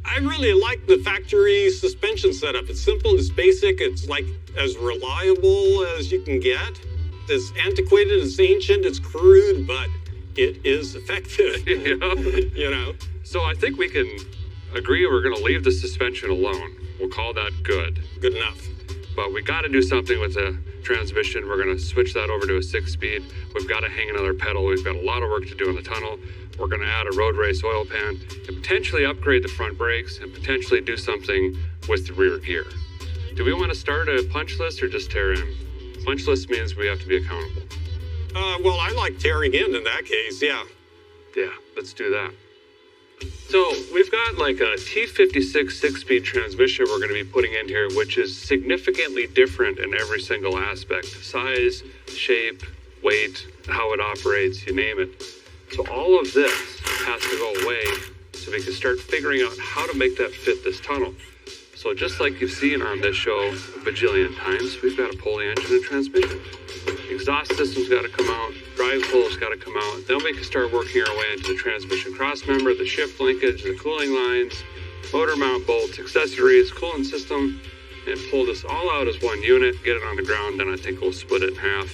I really like the factory suspension setup. It's simple, it's basic, it's like as reliable as you can get. It's antiquated, it's ancient, it's crude, but it is effective. You know? So I think we can agree we're going to leave the suspension alone. We'll call that good. Good enough. But we got to do something with the transmission. We're going to switch that over to a 6-speed. We've got to hang another pedal. We've got a lot of work to do in the tunnel. We're going to add a road race oil pan and potentially upgrade the front brakes and potentially do something with the rear gear. Do we want to start a punch list or just tear in? Punch list means we have to be accountable. Well, I like tearing in that case, yeah. Yeah, let's do that. So we've got like a T56 6-speed transmission we're going to be putting in here, which is significantly different in every single aspect. Size, shape, weight, how it operates, you name it. So all of this has to go away so we can start figuring out how to make that fit this tunnel. So just like you've seen on this show a bajillion times, we've got to pull the engine and transmission. Exhaust system's got to come out, drive pulle's got to come out. Then we can start working our way into the transmission crossmember, the shift linkage, the cooling lines, motor mount bolts, accessories, cooling system, and pull this all out as one unit, get it on the ground, then I think we'll split it in half.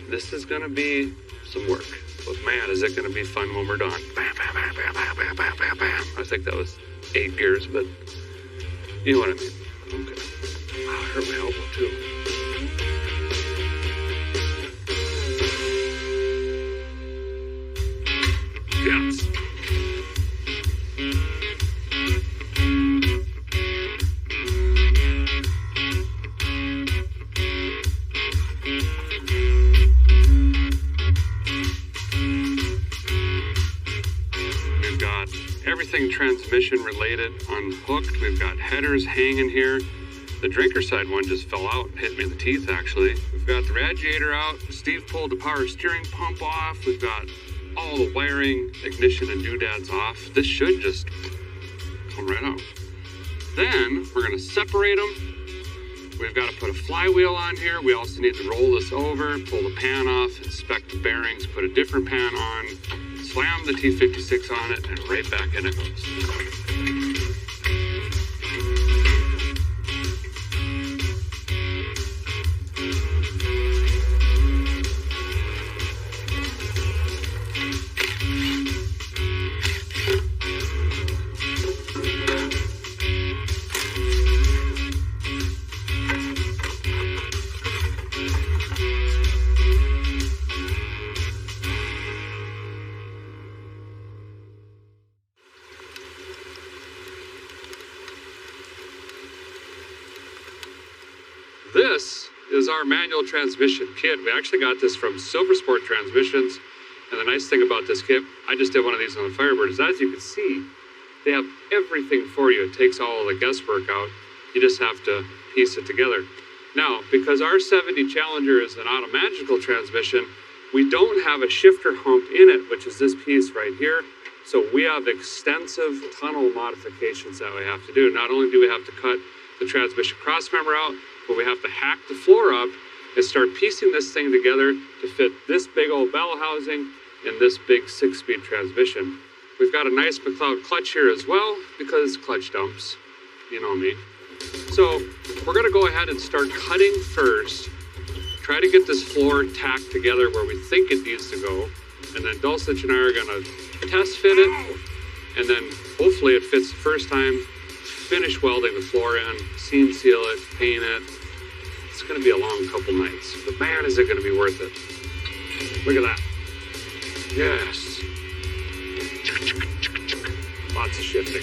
This is going to be some work, but man, is it going to be fun when we're done. Bam, bam, bam, bam, bam, bam, bam, bam, bam. I think that was 8 gears, but you know what I mean. Okay. Wow, I hurt my elbow too. Yes. We've got everything transmission related unhooked. We've got headers hanging here. The drinker side one just fell out and hit me in the teeth, actually. We've got the radiator out. Steve pulled the power steering pump off. We've got all the wiring, ignition, and doodads off. This should just come right out. Then we're going to separate them. We've got to put a flywheel on here. We also need to roll this over, pull the pan off, inspect the bearings, put a different pan on, slam the T56 on it, and right back in it goes. This is our manual transmission kit. We actually got this from Silver Sport Transmissions. And the nice thing about this kit, I just did one of these on the Firebird, is as you can see, they have everything for you. It takes all the guesswork out. You just have to piece it together. Now, because our 70 Challenger is an automagical transmission, we don't have a shifter hump in it, which is this piece right here. So we have extensive tunnel modifications that we have to do. Not only do we have to cut the transmission crossmember out, but we have to hack the floor up and start piecing this thing together to fit this big old bell housing and this big 6-speed transmission. We've got a nice McLeod clutch here as well because clutch dumps, you know me. So we're gonna go ahead and start cutting first, try to get this floor tacked together where we think it needs to go, and then Dulcich and I are gonna test fit it, and then hopefully it fits the first time, finish welding the floor in, seam seal it, paint it, It's going to be a long couple nights, but man, is it going to be worth it. Look at that. Yes. Lots of shifting.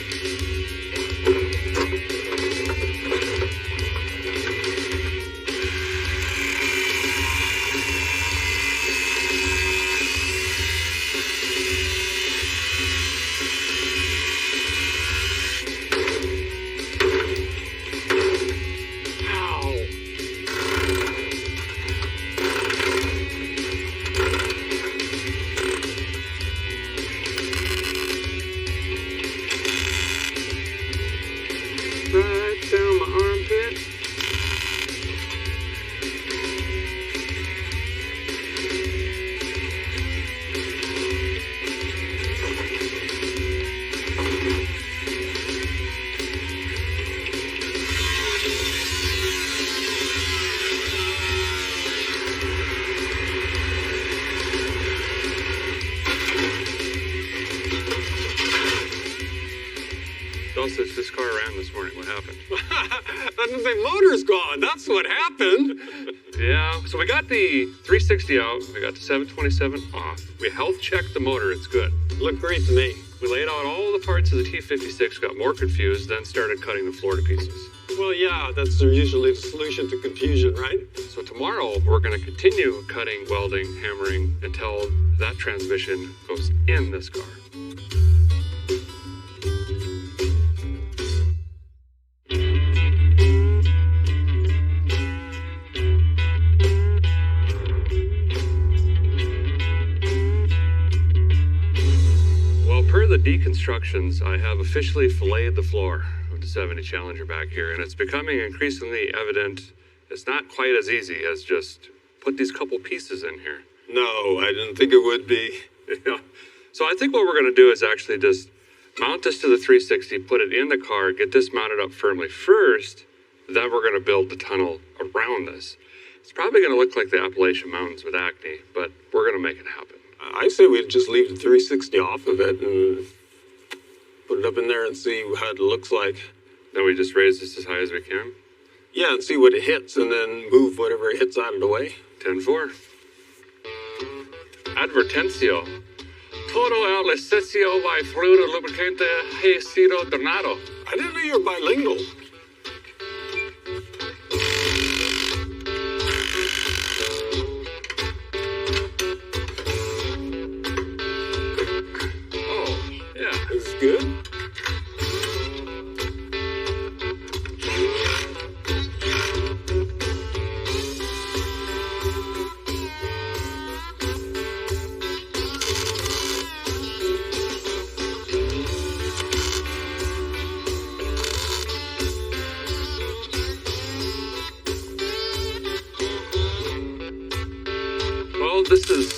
This car ran this morning. What happened? The motor's gone. That's what happened. Yeah, so we got the 360 out. We got the 727 off. We health checked the motor. It's good. Looked great to me. We laid out all the parts of the T56, got more confused, then started cutting the floor to pieces. Well, yeah, that's usually the solution to confusion, right? So tomorrow, we're going to continue cutting, welding, hammering until that transmission goes in this car. The deconstructions, I have officially filleted the floor of the 70 Challenger back here, and it's becoming increasingly evident it's not quite as easy as just put these couple pieces in here. No, I didn't think it would be. Yeah. So I think what we're going to do is actually just mount this to the 360, put it in the car, get this mounted up firmly first, then we're going to build the tunnel around this. It's probably going to look like the Appalachian Mountains with acne, but we're going to make it happen. I say we'd just leave the 360 off of it and put it up in there and see how it looks like. Then we just raise this as high as we can? Yeah, and see what it hits and then move whatever it hits out of the way. 10-4. Advertencio. Todo el ejercicio by fluido lubricante he sido donado. I didn't know you were bilingual. Good. Well, this is,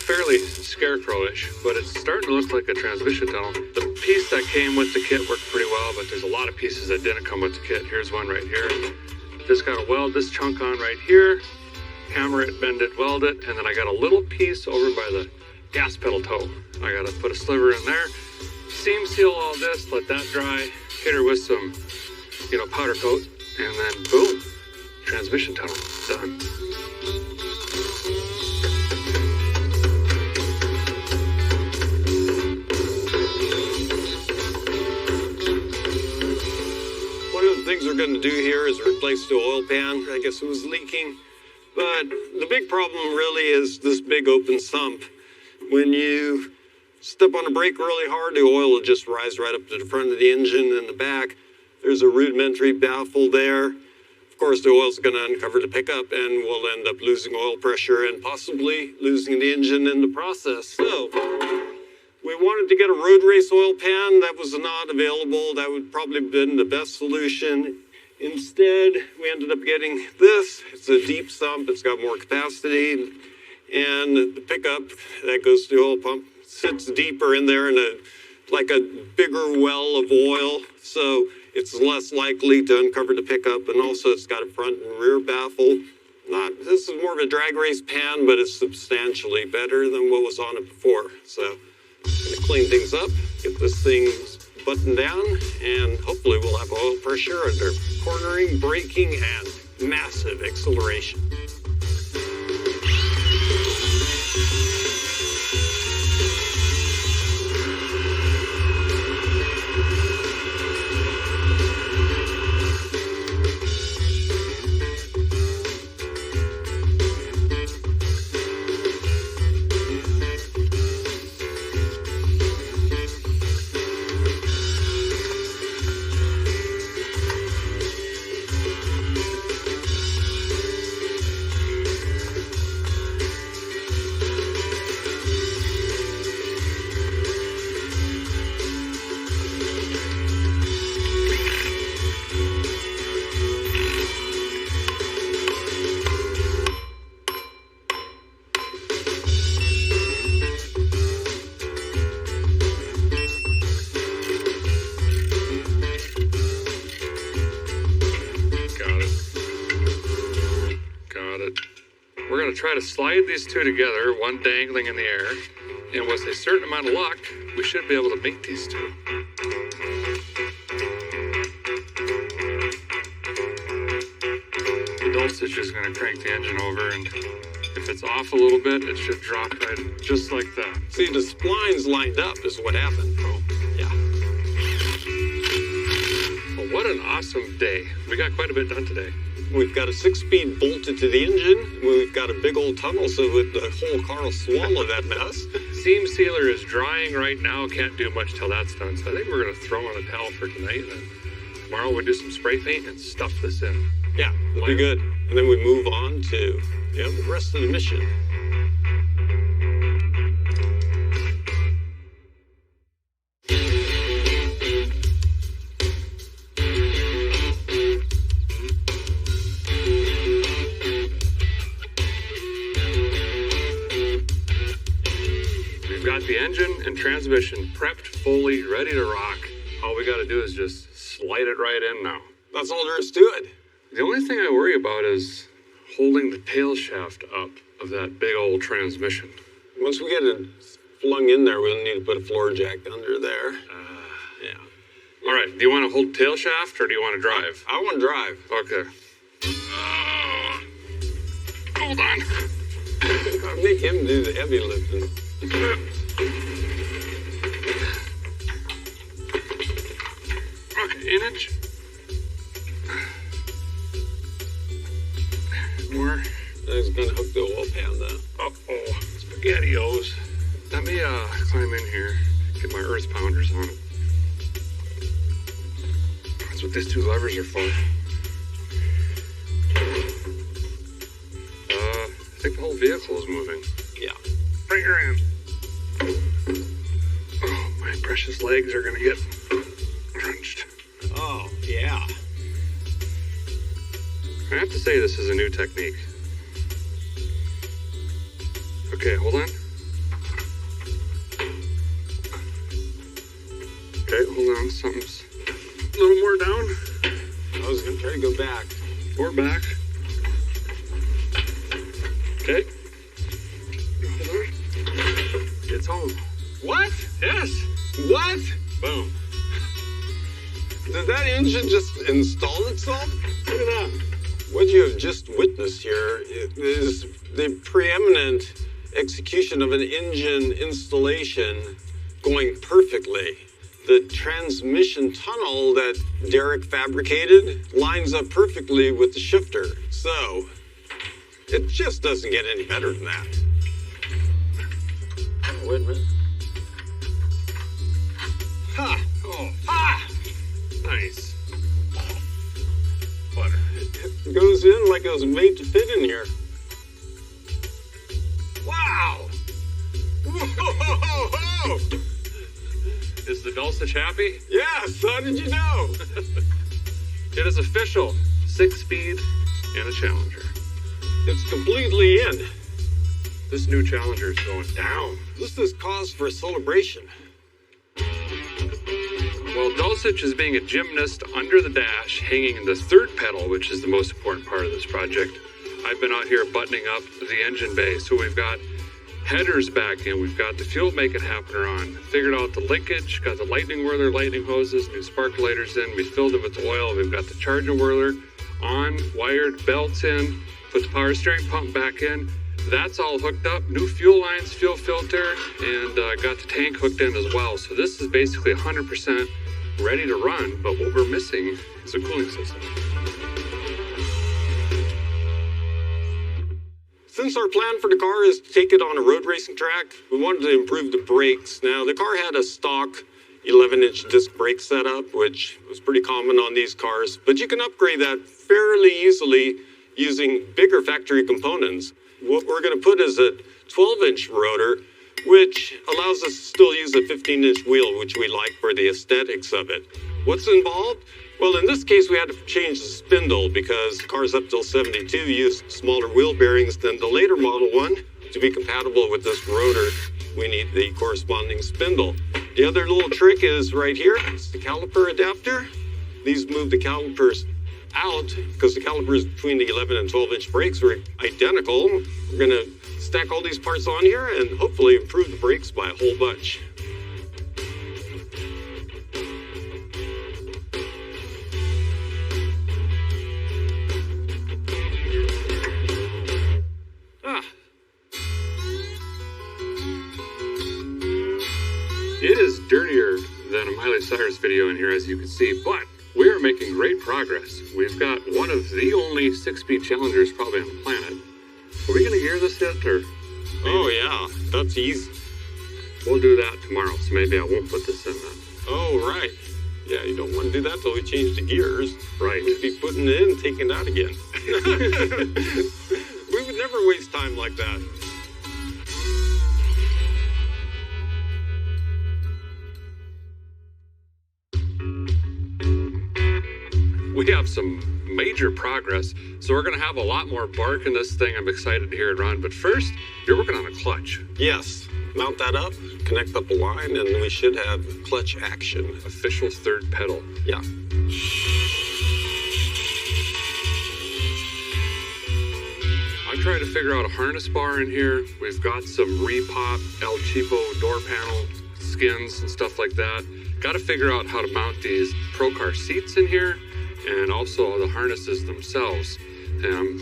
fairly scarecrowish, but it's starting to look like a transmission tunnel. The piece that came with the kit worked pretty well, but there's a lot of pieces that didn't come with the kit. Here's one right here. Just got to weld this chunk on right here, hammer it, bend it, weld it, and then I got a little piece over by the gas pedal toe. I got to put a sliver in there, seam seal all this, let that dry, hit her with some, powder coat, and then boom, transmission tunnel, done. Things we're going to do here is replace the oil pan. I guess it was leaking. But the big problem really is this big open sump. When you step on the brake really hard, the oil will just rise right up to the front of the engine and the back. There's a rudimentary baffle there. Of course, the oil's going to uncover the pickup and we'll end up losing oil pressure and possibly losing the engine in the process. So we wanted to get a road race oil pan. That was not available. That would probably have been the best solution. Instead, we ended up getting this. It's a deep sump. It's got more capacity. And the pickup that goes to the oil pump sits deeper in there in like a bigger well of oil. So it's less likely to uncover the pickup. And also it's got a front and rear baffle. This is more of a drag race pan, but it's substantially better than what was on it before. So I'm gonna clean things up, get this thing buttoned down, and hopefully we'll have oil pressure under cornering, braking, and massive acceleration. Try to slide these two together, one dangling in the air, and with a certain amount of luck, we should be able to make these two. The dulcich is going to crank the engine over, and if it's off a little bit, it should drop right just like that. See, the splines lined up is what happened. Oh, yeah. Well, what an awesome day. We got quite a bit done today. We've got a 6-speed bolted to the engine. We've got a big old tunnel so that the whole car will swallow that mess. Seam sealer is drying right now. Can't do much till that's done. So I think we're going to throw in a towel for tonight. And then tomorrow we'll do some spray paint and stuff this in. Yeah, it'll be good. And then we move on to the rest of the mission. The engine and transmission prepped, fully ready to rock. All we got to do is just slide it right in now. That's all there is to it. The only thing I worry about is holding the tail shaft up of that big old transmission. Once we get it flung in there, we'll need to put a floor jack under there. Yeah. All right. Do you want to hold the tail shaft or do you want to drive? I want to drive. Okay. Hold on. I'll make him do the heavy lifting. Okay, an inch. More. I was gonna hook the oil pan though. Uh-oh, SpaghettiOs. Let me climb in here, get my earth pounders on it. That's what these two levers are for. I think the whole vehicle is moving. Yeah. Bring her in. Oh, my precious legs are gonna get crunched. Oh, yeah. I have to say this is a new technique. Okay, hold on. Okay, hold on. Something's a little more down. I was gonna try to go back. Or back. Okay. Hold on. It's home. What? Yes. What? Boom. Did that engine just install itself? Look at that. What you have just witnessed here is the preeminent execution of an engine installation going perfectly. The transmission tunnel that Derek fabricated lines up perfectly with the shifter. So, it just doesn't get any better than that. Oh, wait a minute. Ha! Oh, Ha! nice. Butter. It goes in like it was made to fit in here. Wow! Whoa! Is the Dulcich happy? Yes, how did you know? It is official. 6-speed and a Challenger. It's completely in. This new Challenger is going down. This is cause for a celebration. While Dulcich is being a gymnast under the dash, hanging in the third pedal, which is the most important part of this project, I've been out here buttoning up the engine bay. So we've got headers back in, we've got the fuel making happener on, figured out the linkage, got the lightning whirler, lightning hoses, new sparkulators in, we filled it with oil, we've got the charging whirler. on, wired, belts in, put the power steering pump back in. That's all hooked up, new fuel lines, fuel filter, and got the tank hooked in as well. So this is basically 100% ready to run, but what we're missing is a cooling system. Since our plan for the car is to take it on a road racing track, we wanted to improve the brakes. Now, the car had a stock 11-inch disc brake setup, which was pretty common on these cars, but you can upgrade that fairly easily using bigger factory components. What we're going to put is a 12-inch rotor, which allows us to still use a 15-inch wheel, which we like for the aesthetics of it. What's involved? Well, in this case, we had to change the spindle because cars up till 72 use smaller wheel bearings than the later model one. To be compatible with this rotor, we need the corresponding spindle. The other little trick is right here. It's the caliper adapter. These move the calipers out because the calipers between the 11 and 12-inch brakes are identical. We're going to stack all these parts on here and hopefully improve the brakes by a whole bunch. It is dirtier than a Miley Cyrus video in here, as you can see, but we are making great progress. We've got one of the only 6-speed Challengers probably on the planet. Are we going to gear this yet, or? Oh yeah, that's easy. We'll do that tomorrow, so maybe I won't put this in then. Oh, right. Yeah, you don't want to do that till we change the gears. Right. We'd be putting it in and taking it out again. We would never waste time like that. We have some major progress, so we're going to have a lot more bark in this thing. I'm excited to hear it run, but first, you're working on a clutch. Yes. Mount that up, connect up a line, and we should have clutch action. Official third pedal. Yeah. I'm trying to figure out a harness bar in here. We've got some repop El Cheapo door panel skins and stuff like that. Got to figure out how to mount these Pro Car seats in here and also the harnesses themselves.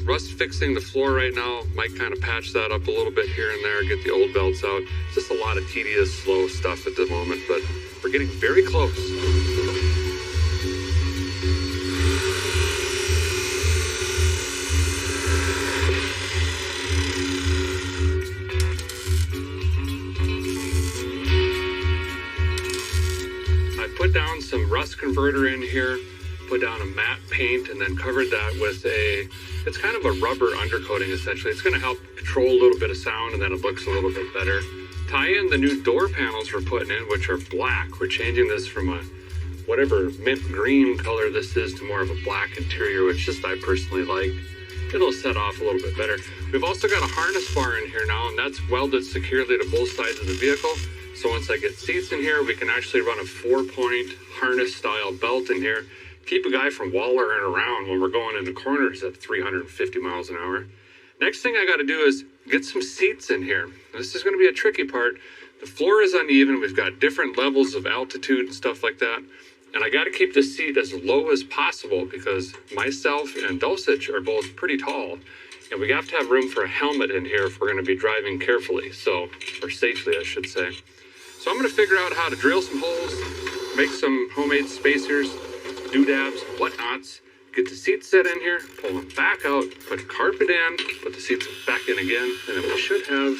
Rust fixing the floor right now. Might kind of patch that up a little bit here and there, get the old belts out. It's just a lot of tedious, slow stuff at the moment, but we're getting very close. I put down some rust converter in here, put down a matte paint, and then covered that with it's kind of a rubber undercoating essentially. It's going to help control a little bit of sound, and then it looks a little bit better. Tie in the new door panels we're putting in, which are black. We're changing this from a whatever mint green color this is to more of a black interior, which just I personally like. It'll set off a little bit better. We've also got a harness bar in here now, and that's welded securely to both sides of the vehicle. So once I get seats in here, we can actually run a 4-point harness style belt in here. Keep a guy from wallering around when we're going into corners at 350 miles an hour. Next thing I got to do is get some seats in here. This is going to be a tricky part. The floor is uneven. We've got different levels of altitude and stuff like that. And I got to keep the seat as low as possible because myself and Dosich are both pretty tall. And we have to have room for a helmet in here if we're going to be driving carefully. Or safely, I should say. So I'm going to figure out how to drill some holes, make some homemade spacers, doodads, whatnots, get the seats set in here, pull them back out, put the carpet in, put the seats back in again, and then we should have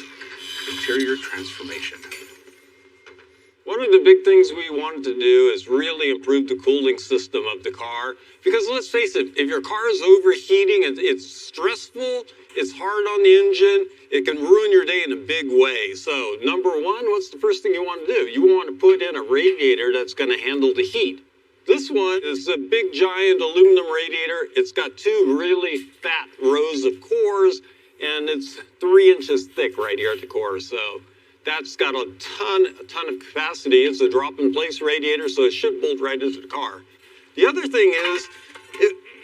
interior transformation. One of the big things we wanted to do is really improve the cooling system of the car. Because let's face it, if your car is overheating, it's stressful, it's hard on the engine, it can ruin your day in a big way. So number one, what's the first thing you want to do? You want to put in a radiator that's going to handle the heat. This one is a big giant aluminum radiator. It's got 2 really fat rows of cores, and it's 3 inches thick right here at the core. So that's got a ton of capacity. It's a drop-in-place radiator, so it should bolt right into the car. The other thing is,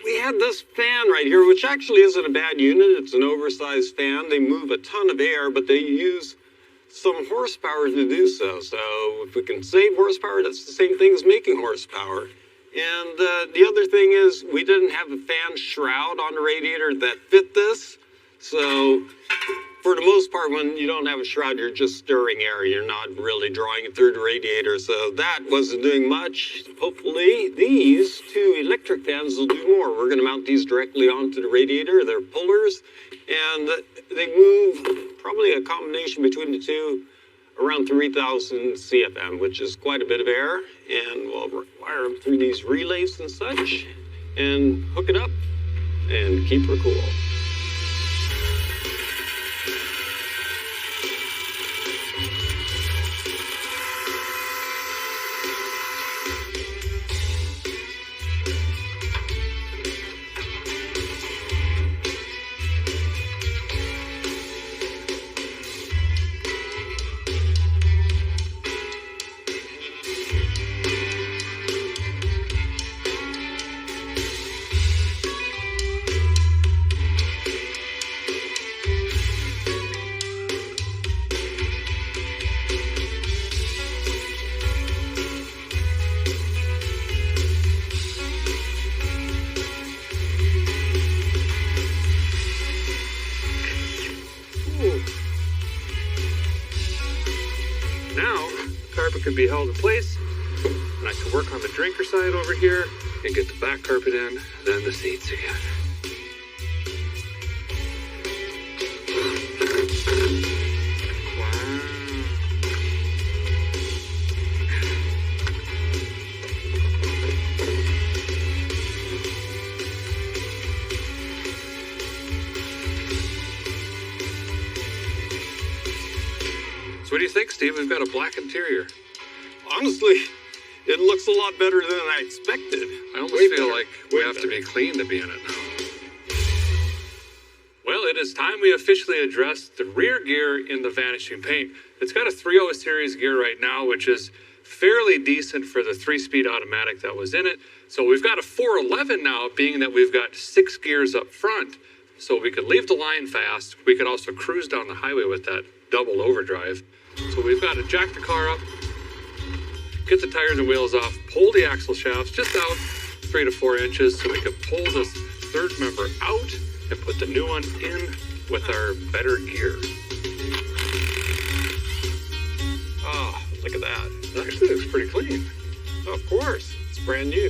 we had this fan right here, which actually isn't a bad unit. It's an oversized fan. They move a ton of air, but they use some horsepower to do so. So if we can save horsepower, that's the same thing as making horsepower. And the other thing is we didn't have a fan shroud on the radiator that fit this. So for the most part, when you don't have a shroud, you're just stirring air. You're not really drawing it through the radiator. So that wasn't doing much. Hopefully, these two electric fans will do more. We're going to mount these directly onto the radiator. They're pullers, and they move probably a combination between the two around 3,000 CFM, which is quite a bit of air. And we'll wire them through these relays and such, and hook it up, and keep her cool. Can be held in place, and I can work on the drinker side over here and get the back carpet in, then the seats again. Wow. So what do you think, Steve? We've got a black interior. Honestly, it looks a lot better than I expected. I almost feel like we have to be clean to be in it now. Well, it is time we officially address the rear gear in the Vanishing Paint. It's got a 3.0 series gear right now, which is fairly decent for the 3-speed automatic that was in it. So we've got a 411 now, being that we've got 6 gears up front. So we could leave the line fast. We could also cruise down the highway with that double overdrive. So we've got to jack the car up, get the tires and wheels off, pull the axle shafts just out 3 to 4 inches so we can pull this third member out and put the new one in with our better gear. Oh, look at that. It actually looks pretty clean. Of course, it's brand new.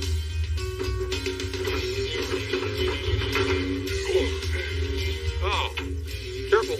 Oh, careful.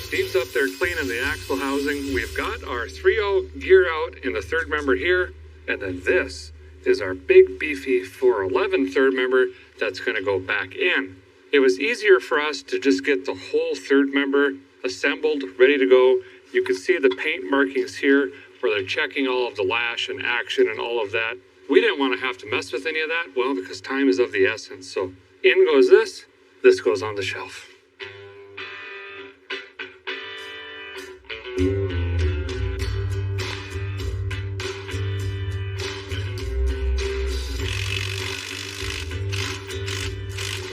Steve's up there cleaning the axle housing. We've got our 3.0 gear out in the third member here, and then this is our big beefy 411 third member that's going to go back in. It was easier for us to just get the whole third member assembled, ready to go. You can see the paint markings here where they're checking all of the lash and action and all of that. We didn't want to have to mess with any of that, well, because time is of the essence. So in goes this goes on the shelf.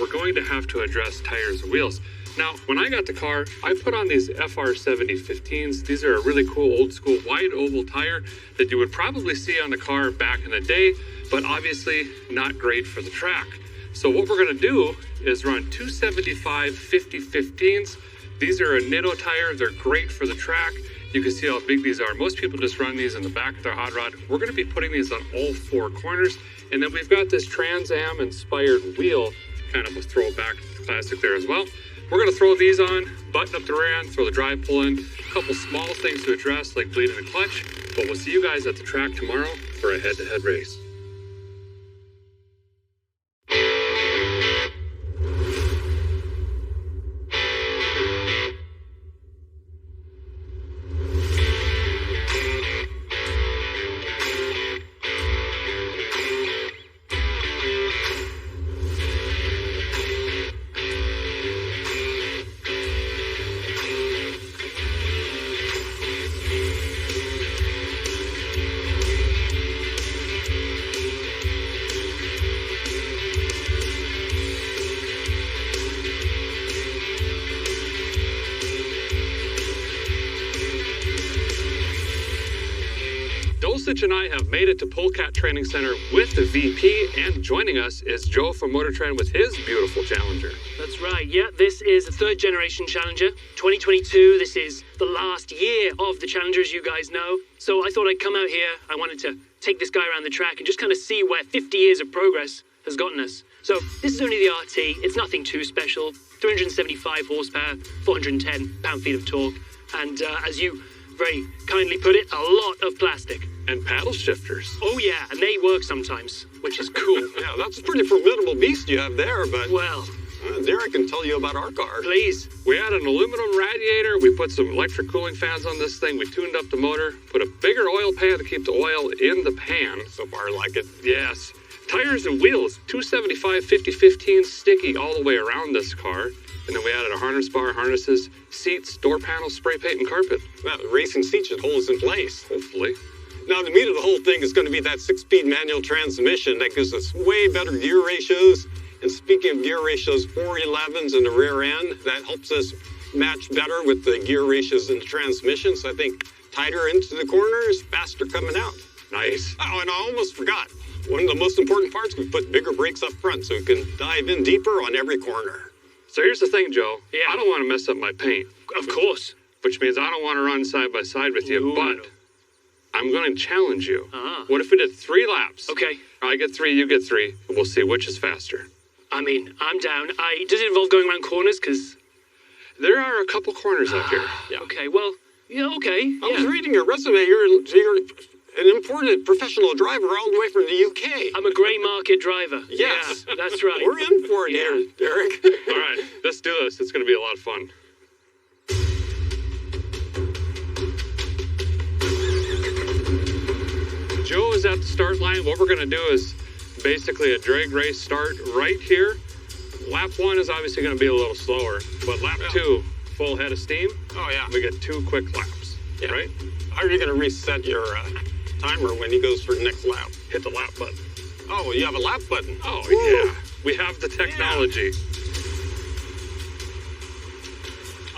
We're going to have to address tires and wheels. Now, when I got the car, I put on these FR7015s. These are a really cool old school wide oval tire that you would probably see on the car back in the day, but obviously not great for the track. So what we're going to do is run 275 5015s. These are a Nitto tire. They're great for the track. You can see how big these are. Most people just run these in the back of their hot rod. We're going to be putting these on all 4 corners. And then we've got this Trans Am inspired wheel, kind of a throwback classic there as well. We're going to throw these on, button up the rear end, throw the drive pull in, a couple small things to address like bleeding the clutch, but we'll see you guys at the track tomorrow for a head-to-head race. Dulcich and I have made it to Polecat Training Center with the VP, and joining us is Joe from Motor Trend with his beautiful Challenger. That's right, yeah, this is a third generation Challenger, 2022. This is the last year of the Challenger, as you guys know. So I thought I'd come out here. I wanted to take this guy around the track and just kind of see where 50 years of progress has gotten us. So this is only the RT. It's nothing too special. 375 horsepower, 410 pound-feet of torque, and as you very kindly put it, a lot of plastic. And paddle shifters. Oh yeah, and they work sometimes, which is cool. Yeah, that's a pretty formidable beast you have there, but Well, there I can tell you about our car. please. We had an aluminum radiator, we put some electric cooling fans on this thing, we tuned up the motor, put a bigger oil pan to keep the oil in the pan. So far, I like it. Yes. Tires and wheels, 275 50/15 sticky all the way around this car. And then we added a harness bar, harnesses, seats, door panels, spray paint, and carpet. Well, the racing seat should hold us in place. Hopefully. Now, the meat of the whole thing is going to be that 6-speed manual transmission that gives us way better gear ratios. And speaking of gear ratios, 411s in the rear end, that helps us match better with the gear ratios in the transmission. So I think tighter into the corners, faster coming out. Nice. Oh, and I almost forgot. One of the most important parts, we put bigger brakes up front so we can dive in deeper on every corner. So here's the thing, Joe. Yeah. I don't want to mess up my paint, Of course. which means I don't want to run side by side with you, Ooh. but I'm going to challenge you. Ah. What if we did 3 laps? Okay. I get 3, you get 3, and we'll see which is faster. I mean, I'm down. Does it involve going around corners? Because, There are a couple corners out here. Yeah. okay, well, yeah, okay. I was Yeah. reading your resume. You're an imported professional driver all the way from the UK. I'm a grey market driver. Yes. Yeah, that's right. We're in for it here, Derek. All right, let's do this. It's going to be a lot of fun. Joe is at the start line. What we're going to do is basically a drag race start right here. Lap 1 is obviously going to be a little slower, but lap 2, full head of steam. Oh, yeah. We get 2 quick laps, Yeah. right? How are you going to reset your timer when he goes for the next lap? Hit the lap button. Oh, you have a lap button. Oh, Woo. yeah. We have the technology.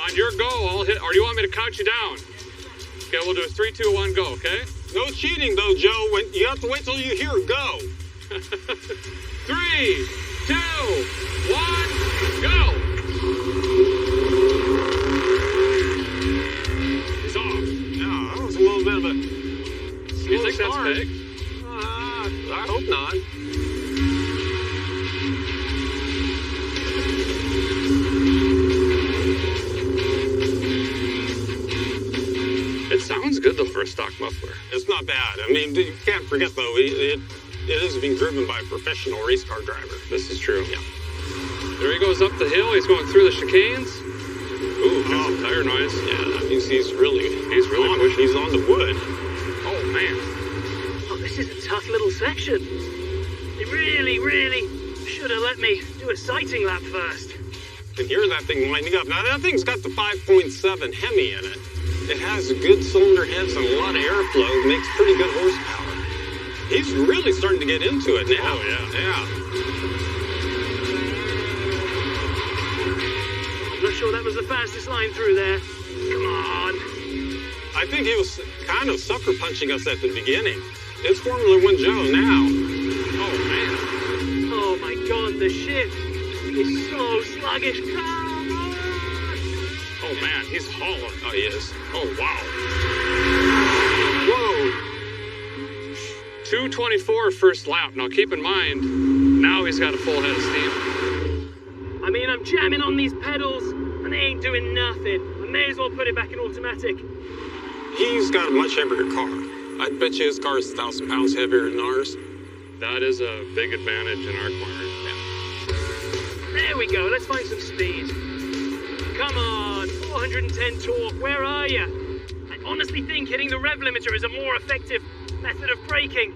On your go, I'll hit, or do you want me to count you down? Okay, we'll do a 3, 2, 1, go, okay? No cheating, though, Joe. You have to wait till you hear go. 3, 2, 1, go! He's off. Yeah, that was a little bit of a You think that's start. big? I hope not. It sounds good, though, for a stock muffler. It's not bad. I mean, you can't forget, though, it is being driven by a professional race car driver. This is true. Yeah. There he goes up the hill. He's going through the chicanes. Ooh, got some tire noise. Yeah, that means he's really on it. He's on the wood. Oh, man. Oh, this is a tough little section. They really, really should have let me do a sighting lap first. You can hear that thing winding up. Now, that thing's got the 5.7 Hemi in it. It has good cylinder heads and a lot of airflow. It makes pretty good horsepower. He's really starting to get into it now. Oh, yeah. Yeah. I'm not sure that was the fastest line through there. Come on. I think he was kind of sucker punching us at the beginning. It's Formula One Joe now. Oh, man. Oh my god, the shift is so sluggish. Come on. Oh, man, he's hauling. Oh, he is. Oh, wow. Whoa. 2:24 first lap. Now, keep in mind, now he's got a full head of steam. I mean, I'm jamming on these pedals and they ain't doing nothing. I may as well put it back in automatic. He's got a much heavier car. I bet you his car is 1,000 pounds heavier than ours. That is a big advantage in our corner. There we go, let's find some speed. Come on, 410 torque, where are you? I honestly think hitting the rev limiter is a more effective method of braking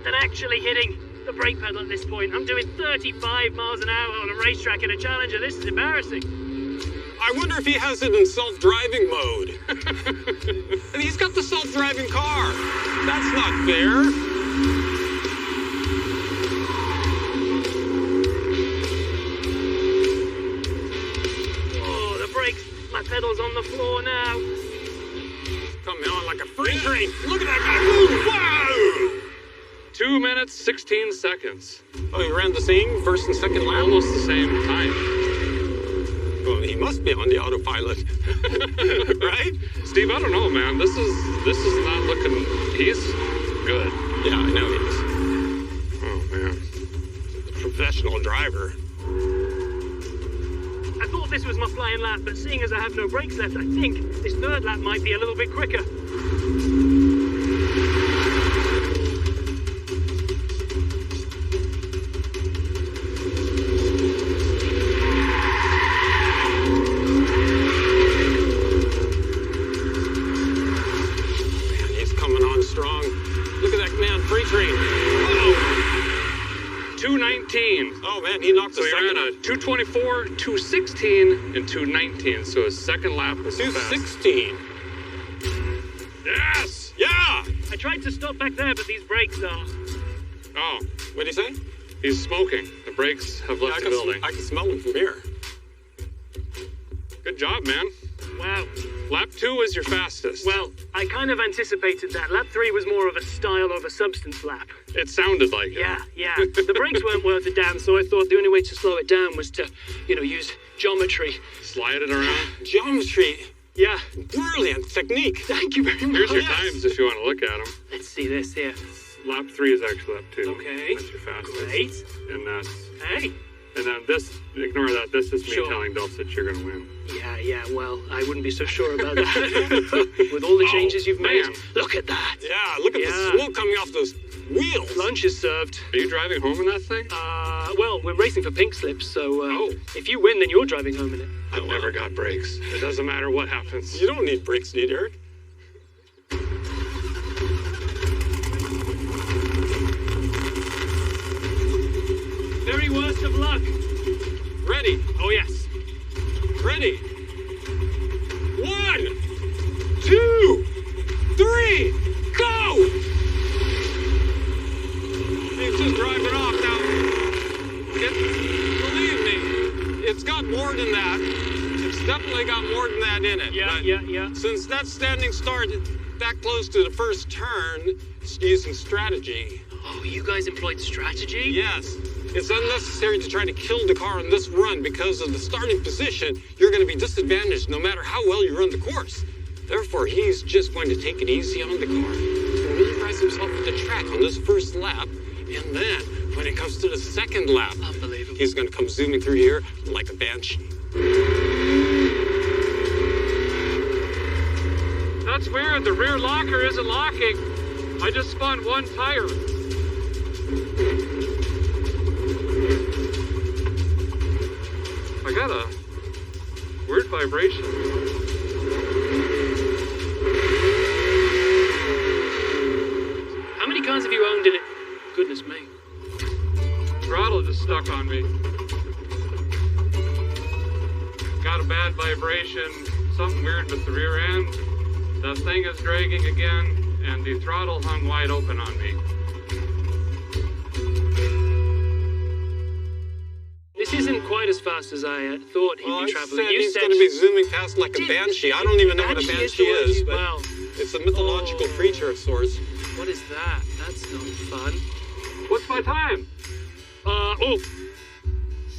than actually hitting the brake pedal at this point. I'm doing 35 miles an hour on a racetrack in a Challenger. This is embarrassing. I wonder if he has it in self-driving mode. And he's got the self-driving car. That's not fair. Oh, the brakes, my pedal's on the floor now. Coming on like like a freight train. Look at that guy move. Wow! 2 minutes, 16 seconds. Oh, he ran the same first and second lap? Almost the same time. Well, he must be on the autopilot. Right? Steve, I don't know, man. This is not looking... He's good. Yeah, I know he is. Oh, man. Professional driver. I thought this was my flying lap, but seeing as I have no brakes left, I think this third lap might be a little bit quicker. Man, he's coming on strong. Look at that man, freight train. Whoa! 219. Oh, man, he knocked So the he second ran a up. 224, 216, and 219. So his second lap was fast. 216. Yes! Yeah! I tried to stop back there, but these brakes are... Oh, What'd he say? he's smoking. The brakes have left the building. I can smell him from here. Good job, man. Wow. Lap 2 is your fastest. Well, I kind of anticipated that. Lap 3 was more of a style over substance lap. It sounded like it. Yeah. The brakes weren't worth a damn, so I thought the only way to slow it down was to, use geometry. Slide it around. Geometry. Yeah. Brilliant technique. Thank you very much. Here's your times if you want to look at them. Let's see this here. Lap 3 is actually lap 2. Okay. That's your fastest. Great. And that's... Hey. And then this, ignore that. This is me Sure. telling Dulcet you're going to win. Yeah, well, I wouldn't be so sure about that. With all the changes you've made, man. look at that. Yeah, look at the Yeah. smoke coming off those wheels. Lunch is served. Are you driving home in that thing? Well, we're racing for pink slips, so Oh. if you win, then you're driving home in it. I've never got brakes. It doesn't matter what happens. You don't need brakes, do you, Eric? Very worst of luck. Ready. Oh, yes. Ready. 1, 2, 3, go! He's just driving off now. Believe me, it's got more than that. It's definitely got more than that in it. Yeah. Since that standing start that close to the first turn, it's using strategy. Oh, you guys employed strategy? Yes. It's unnecessary to try to kill the car on this run because of the starting position. You're going to be disadvantaged no matter how well you run the course. Therefore, he's just going to take it easy on the car, familiarize himself with the track on this first lap, and then when it comes to the second lap, Unbelievable. he's going to come zooming through here like a banshee. That's weird. The rear locker isn't locking. I just spun one tire. I got a weird vibration. How many cars have you owned in it? Goodness me. Throttle just stuck on me. Got a bad vibration. Something weird with the rear end. The thing is dragging again, and the throttle hung wide open on me. This isn't quite as fast as I thought he'd Well, be I traveling. said You he's said going to be zooming past like a banshee. I don't even know what a banshee is, but Wow. it's a mythological Oh. creature of sorts. What is that? That's not fun. What's my time?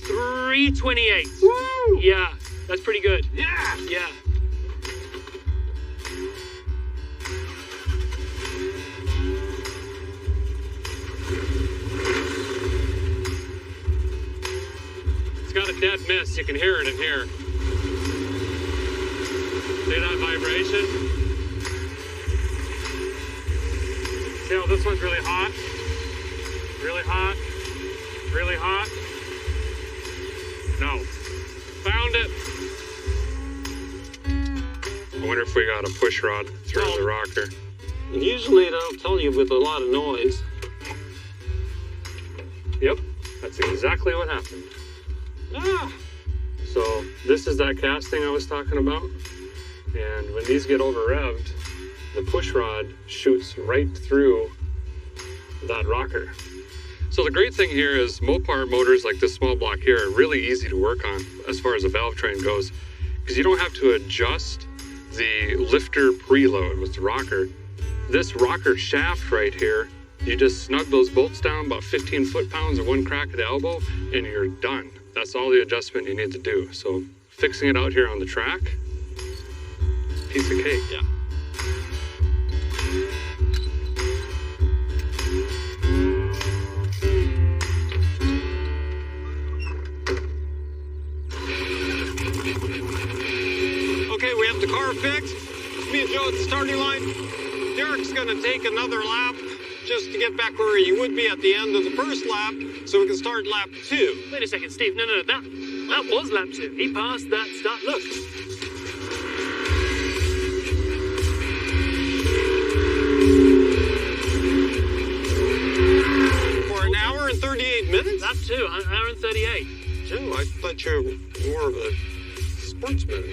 3:28. Woo! Yeah, that's pretty good. Yeah! Yeah. It's got a dead miss. You can hear it in here. See that vibration? See how this one's really hot? Really hot? Really hot? No. Found it. I wonder if we got a push rod through the rocker. Usually they'll tell you with a lot of noise. Yep, that's exactly what happened. Ah, So this is that casting I was talking about. And when these get over revved, the push rod shoots right through that rocker. So the great thing here is Mopar motors like this small block here are really easy to work on as far as a valve train goes, because you don't have to adjust the lifter preload with the rocker. This rocker shaft right here, you just snug those bolts down about 15 foot-pounds of one crack at the elbow, and you're done. That's all the adjustment you need to do. So fixing it out here on the track, piece of cake. Yeah. Okay, we have the car fixed. It's me and Joe at the starting line. Derek's gonna take another lap just to get back where he would be at the end of the first lap, so we can start lap 2. Wait a second, Steve. No, that was lap 2. He passed that start. Look. For an hour and 38 minutes? Lap 2, an hour and 38. Joe, I thought you were more of a sportsman.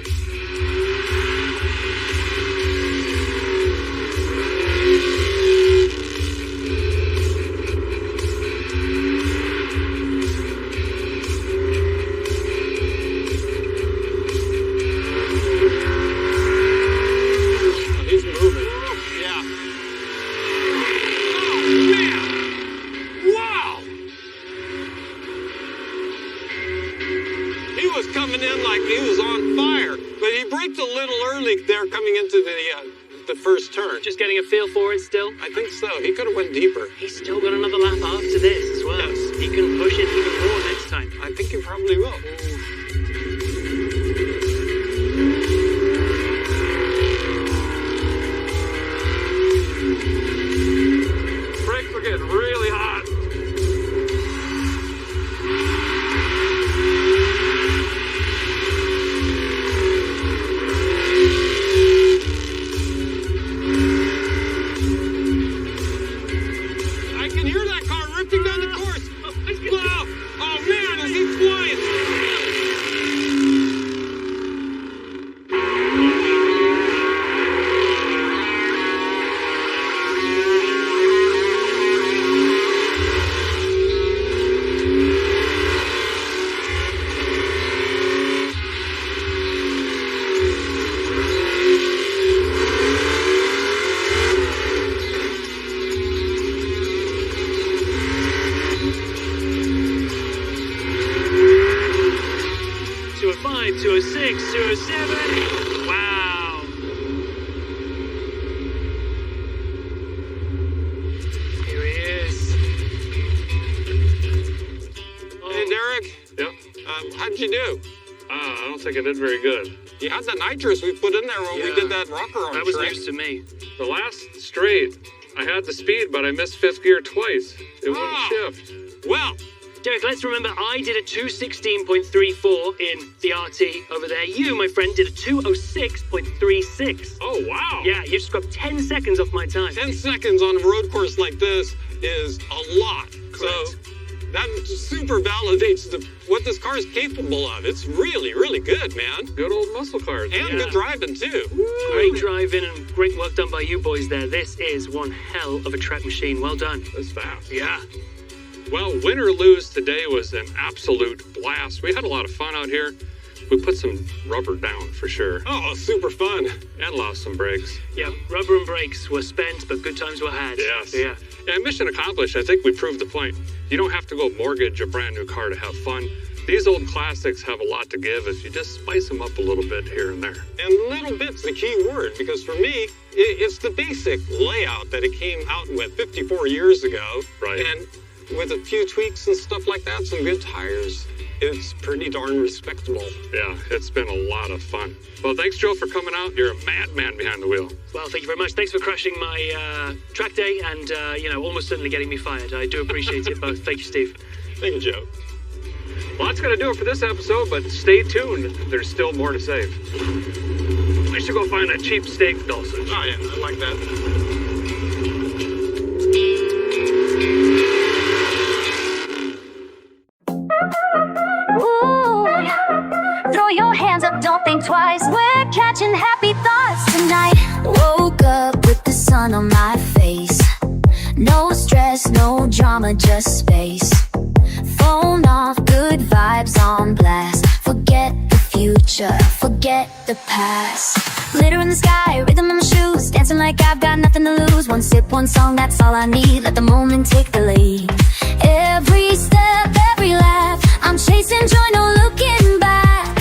He's moving. Yeah. Oh, man! Wow! He was coming in like he was on fire, but he braked a little early there coming into the first turn. Just getting a feel for it still. I think so. He could have went deeper. He's still got another lap after this as well. Yes. He can push it even more next time. I think he probably will. Brakes are getting really hot. I can hear that car ripping down the course. Wow. Oh, man, is he flying? Five, 206, 207. Wow. Here he is. Hey, Derek. Yep. How'd you do? I don't think I did very good. You had the nitrous we put in there when we Yeah. did that rocker on That was track. news to me. The last straight, I had the speed, but I missed fifth gear twice. It wouldn't Oh. shift. Well, Derek, let's remember I did a 216.34 in the RT over there. You, my friend, did a 206.36. Oh, wow. Yeah, you just got 10 seconds off my time. 10 seconds on a road course like this is a lot. So that super validates what this car is capable of. It's really, really good, man. Good old muscle cars. And Yeah. good driving, too. Great driving and great work done by you boys there. This is one hell of a track machine. Well done. That's fast. Yeah. Well, win or lose today was an absolute blast. We had a lot of fun out here. We put some rubber down for sure Oh, super fun. and lost some brakes. Yeah, rubber and brakes were spent, but good times were had. Yes. Yeah. And mission accomplished. I think we proved the point. You don't have to go mortgage a brand new car to have fun. These old classics have a lot to give if you just spice them up a little bit here and there. And little bit's the key word, because for me, it's the basic layout that it came out with 54 years ago. Right. And with a few tweaks and stuff like that, some good tires, it's pretty darn respectable. Yeah, it's been a lot of fun. Well, thanks, Joe, for coming out. You're a madman behind the wheel. Well, thank you very much. Thanks for crashing my track day and, almost certainly getting me fired. I do appreciate it both. Thank you, Steve. Thank you, Joe. Well, that's going to do it for this episode, but stay tuned. There's still more to save. We should go find a cheap steak dulcich. Oh, yeah, I like that. Throw your hands up, don't think twice. We're catching happy thoughts tonight. Woke up with the sun on my face. No stress, no drama, just space. Phone off, good vibes on blast. Forget the future, forget forget the past. Glitter in the sky, rhythm in my shoes, dancing like I've got nothing to lose. One sip, one song, that's all I need. Let the moment take the lead. Every step, every laugh, I'm chasing joy, no looking back.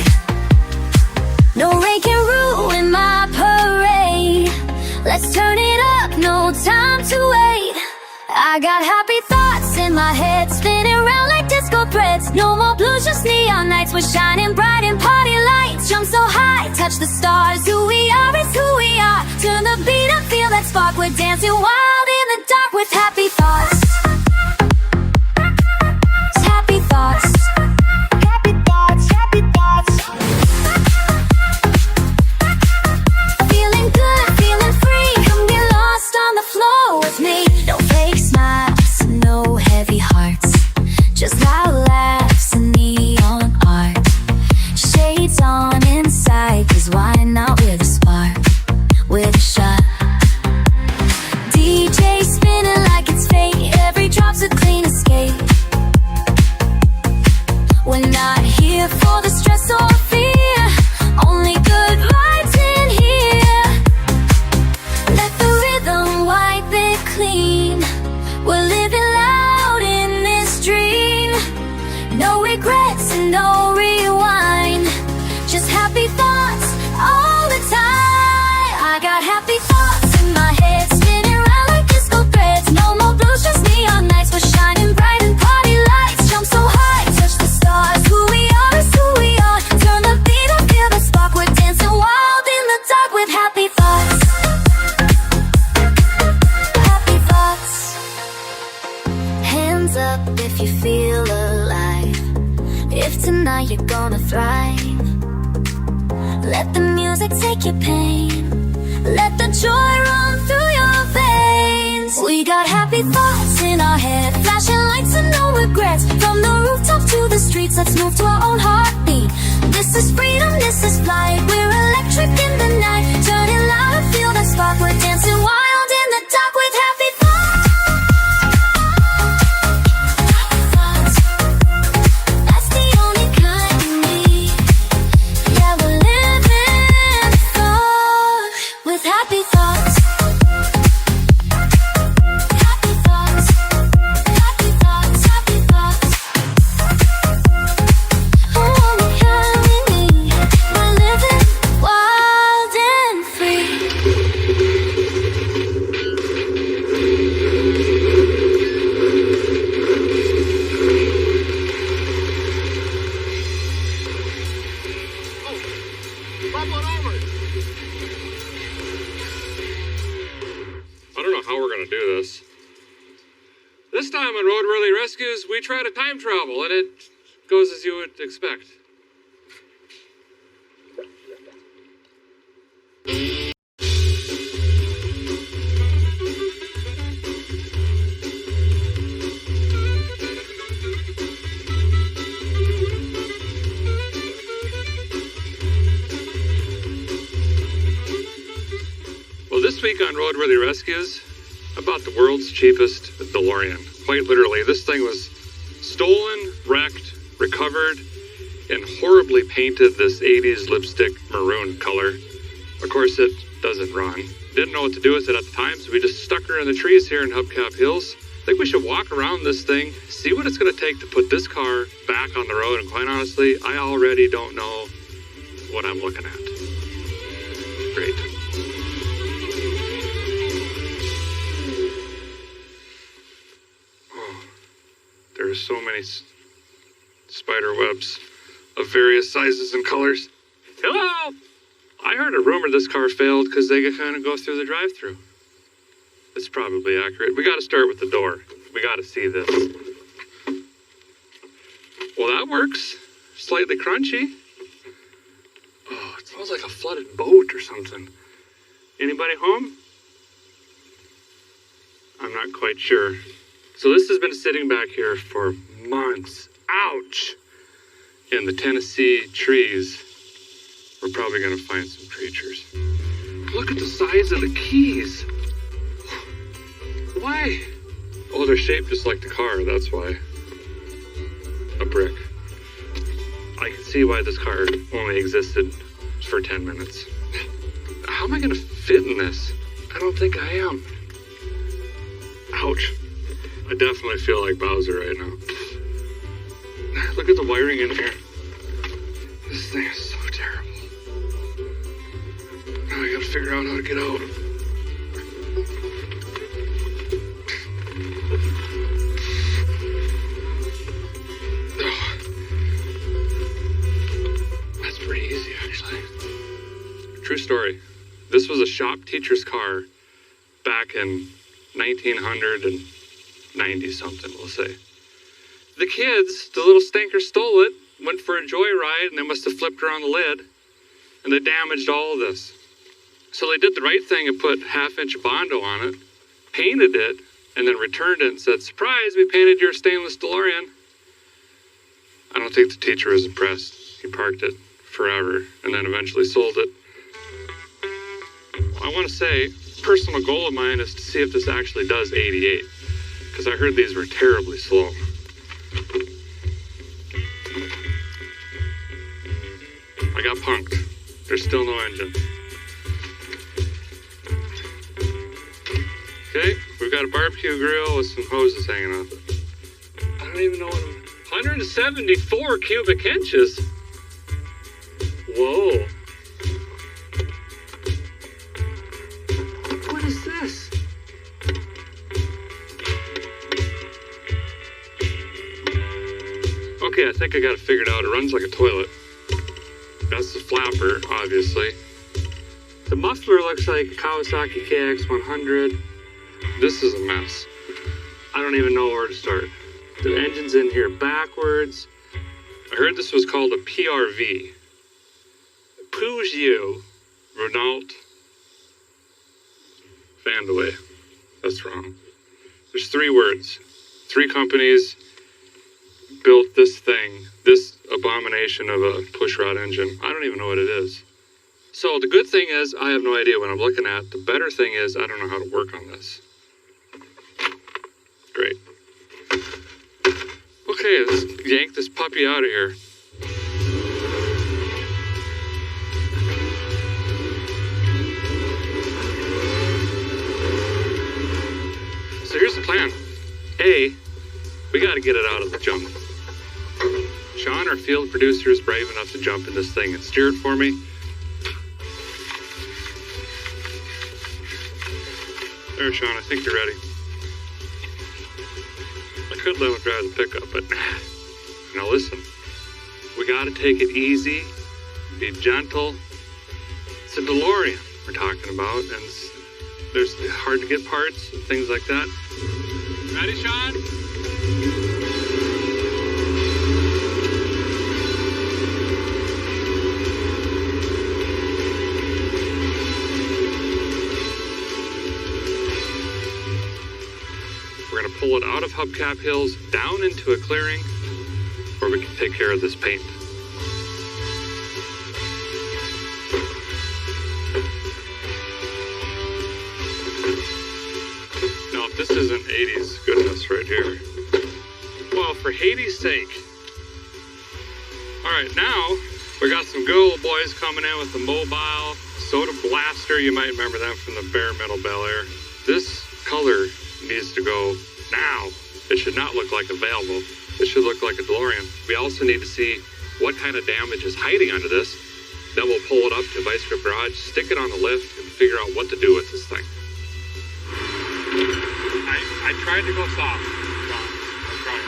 No rain can ruin my parade. Let's turn it up, no time to wait. I got happy thoughts in my head, spinning around like disco threads. No more blues, just neon nights. We're shining bright in party lights. Jump so high, touch the stars. Who we are is who we are. Turn the beat up, feel that spark. We're dancing wild in the dark with happy thoughts. Happy thoughts. Happy thoughts, happy thoughts. Feeling good, feeling free. Come get lost on the floor with me. No fake smiles, no heavy hearts. Just loud laughs and neon art. Shades on inside, 'cause why not with a spark? With a shot. DJ spinning like it's fate. Every drop's a clean escape. We're not here for the stress or fear. Only good vibes in here. Let the rhythm wipe it clean. We're living loud in this dream. No regrets and no rewind. Just happy thoughts all the time. I got happy thoughts in my head, spinning around like disco threads. No more blues, just neon nights. We're shining bright in party lights. Jump so high, touch the stars. Who we are is who we are. Turn the beat up, feel the spark. We're dancing wild in the dark with happy thoughts. Happy thoughts. Hands up if you feel alive. If tonight you're gonna thrive. Let the music take your pain. Let the joy run through your veins. We got happy thoughts in our head, flashing lights and no regrets. From the rooftop to the streets, let's move to our own heartbeat. This is freedom, this is flight. We're electric in the night. Turn it loud and feel that spark. We're dancing wild in the dark with happy thoughts. Happy thoughts. That's the only kind we need. Yeah, we're living for with happy thoughts. Happy thoughts. Happy thoughts. Happy thoughts. Oh, yeah, we need. We're living wild and free. I don't know how we're gonna do this. This time on Roadworthy Rescues, we try to time travel, and it goes as you would expect. Well, this week on Roadworthy Rescues, I bought the world's cheapest DeLorean. Quite literally, this thing was stolen, wrecked, recovered, and horribly painted this 80s lipstick maroon color. Of course, it doesn't run. Didn't know what to do with it at the time, so we just stuck her in the trees here in Hubcap Hills. I think we should walk around this thing, see what it's going to take to put this car back on the road, and quite honestly, I already don't know what I'm looking at. Great. There are so many spider webs of various sizes and colors. Hello! I heard a rumor this car failed because they could kind of go through the drive-thru. It's probably accurate. We got to start with the door. We got to see this. Well, that works. Slightly crunchy. Oh, it smells like a flooded boat or something. Anybody home? I'm not quite sure. So this has been sitting back here for months. Ouch! In the Tennessee trees. We're probably gonna find some creatures. Look at the size of the keys. Why? Oh, they're shaped just like the car, that's why. A brick. I can see why this car only existed for 10 minutes. How am I gonna fit in this? I don't think I am. Ouch. I definitely feel like Bowser right now. Look at the wiring in here. This thing is so terrible. Now I gotta figure out how to get out. That's pretty easy, actually. True story. This was a shop teacher's car back in 1990 something, we'll say. The kids, the little stinkers, stole it, went for a joyride, and they must have flipped around the lid, and they damaged all of this. So they did the right thing and put half-inch Bondo on it, painted it, and then returned it and said, "Surprise, we painted your stainless DeLorean." I don't think the teacher was impressed. He parked it forever and then eventually sold it. I want to say, personal goal of mine is to see if this actually does 88, because I heard these were terribly slow. I got punked. There's still no engine. Okay, we've got a barbecue grill with some hoses hanging off it. I don't even know what 174 cubic inches. Whoa. What is this? Okay, I think I got it figured out. It runs like a toilet. That's the flapper, obviously. The muffler looks like a Kawasaki KX100. This is a mess. I don't even know where to start. The engine's in here backwards. I heard this was called a PRV. Peugeot Renault Vandeway. That's wrong. There's 3 words. 3 companies built this thing, this abomination of a pushrod engine. I don't even know what it is. So the good thing is I have no idea what I'm looking at. The better thing is I don't know how to work on this. Great. Okay, let's yank this puppy out of here. So here's the plan. A, we got to get it out of the junk. Sean, our field producer, is brave enough to jump in this thing and steer it for me. There, Sean, I think you're ready. I could let him drive the pickup, but now listen. We got to take it easy, be gentle. It's a DeLorean we're talking about, and there's hard to get parts and things like that. Ready, Sean? We're going to pull it out of hubcap hills, down into a clearing, where we can take care of this paint. Now, if this isn't 80s goodness right here, well, for Hades' sake. All right, now we got some good old boys coming in with the mobile soda blaster. You might remember them from the bare metal Bel Air. This color needs to go now. It should not look like a Volvo. It should look like a DeLorean. We also need to see what kind of damage is hiding under this. Then we'll pull it up to Vice Grip Garage, stick it on the lift, and figure out what to do with this thing. I tried to go soft, John. I tried.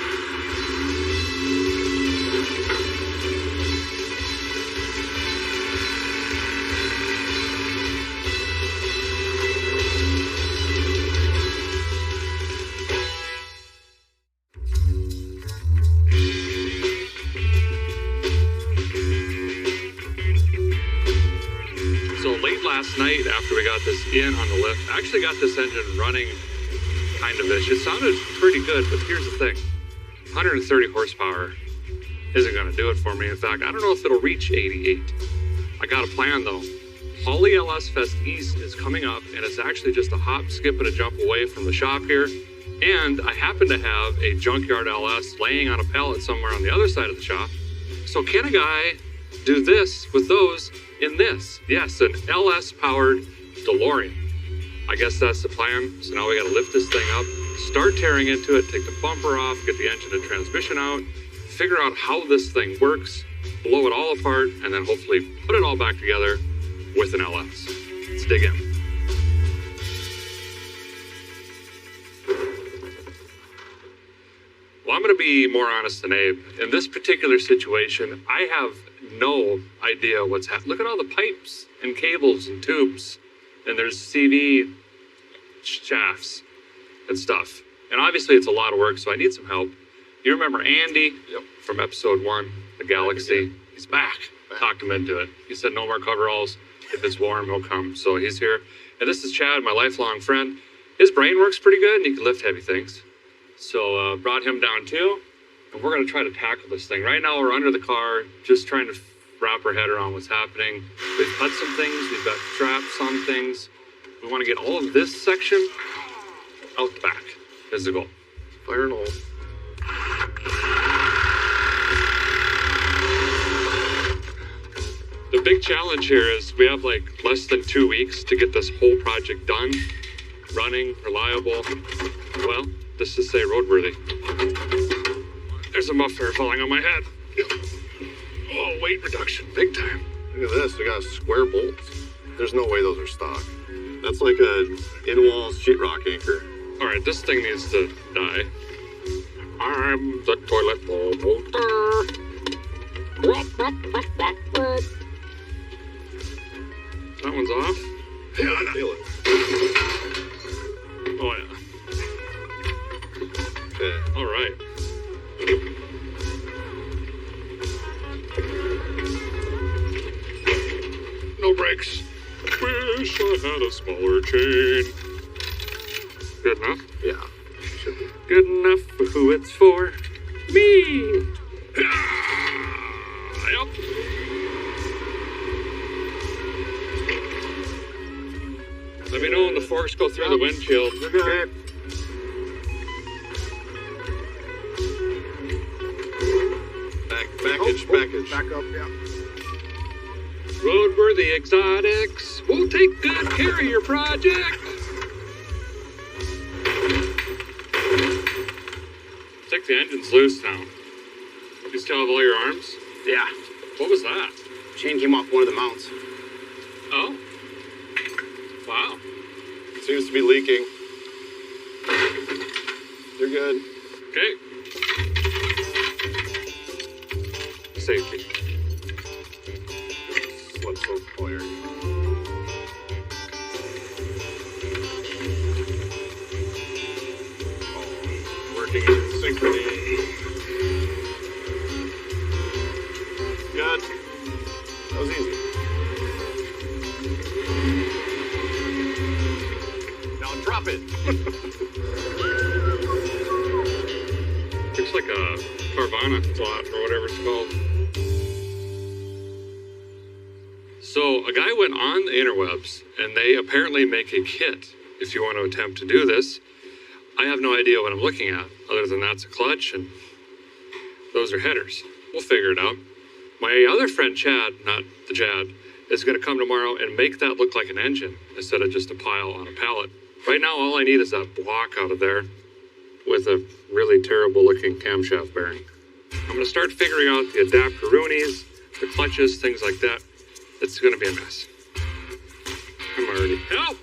So late last night, after we got this in on the lift, I actually got this engine running kind of ish. It sounded pretty good, but here's the thing. 130 horsepower isn't going to do it for me. In fact, I don't know if it'll reach 88. I got a plan though. Holly LS Fest East is coming up, and it's actually just a hop, skip, and a jump away from the shop here. And I happen to have a junkyard LS laying on a pallet somewhere on the other side of the shop. So can a guy do this with those in this. Yes, an LS-powered DeLorean. I guess that's the plan. So now we gotta lift this thing up, start tearing into it, take the bumper off, get the engine and transmission out, figure out how this thing works, blow it all apart, and then hopefully put it all back together with an LS. Let's dig in. Well, I'm going to be more honest than Abe. In this particular situation, I have no idea what's happening. Look at all the pipes and cables and tubes. And there's CV shafts and stuff. And obviously it's a lot of work, so I need some help. You remember Andy from episode 1, the Galaxy? He's back. Talked him into it. He said no more coveralls. If it's warm, he'll come. So he's here. And this is Chad, my lifelong friend. His brain works pretty good, and he can lift heavy things. So brought him down too, and we're gonna try to tackle this thing. Right now we're under the car, just trying to wrap our head around what's happening. We've cut some things, we've got straps on things. We wanna get all of this section out the back, is the goal. Fire and hold. The big challenge here is we have like less than 2 weeks to get this whole project done, running, reliable. Well, this is say roadworthy. There's a muffler falling on my head. Oh, weight reduction, big time. Look at this, we got square bolts. There's no way those are stock. That's like a in-wall sheetrock anchor. All right, this thing needs to die. I'm the toilet bowl bolter. That one's off? Yeah, I feel it. Oh, yeah. Okay. All right. No brakes. Wish I had a smaller chain. Good enough? Yeah, should be. Good enough for who it's for. Me! Yep. Let me know when the forks go through the windshield. Okay. Package. Back up, yeah. Roadworthy Exotics. We'll take good care of your project. Take the engines loose now. You still have all your arms? Yeah. What was that? Chain came off one of the mounts. Oh. Wow. Seems to be leaking. You're good. Okay. Safety. Slip so clear. Working in synchrony. Good. That was easy. Now drop it. Looks like a Carvana slot or whatever it's called. So a guy went on the interwebs and they apparently make a kit if you want to attempt to do this. I have no idea what I'm looking at other than that's a clutch and those are headers. We'll figure it out. My other friend Chad, not the Chad, is going to come tomorrow and make that look like an engine instead of just a pile on a pallet. Right now all I need is that block out of there with a really terrible looking camshaft bearing. I'm going to start figuring out the adapter-roonies, the clutches, things like that. It's going to be a mess. I'm already... Help!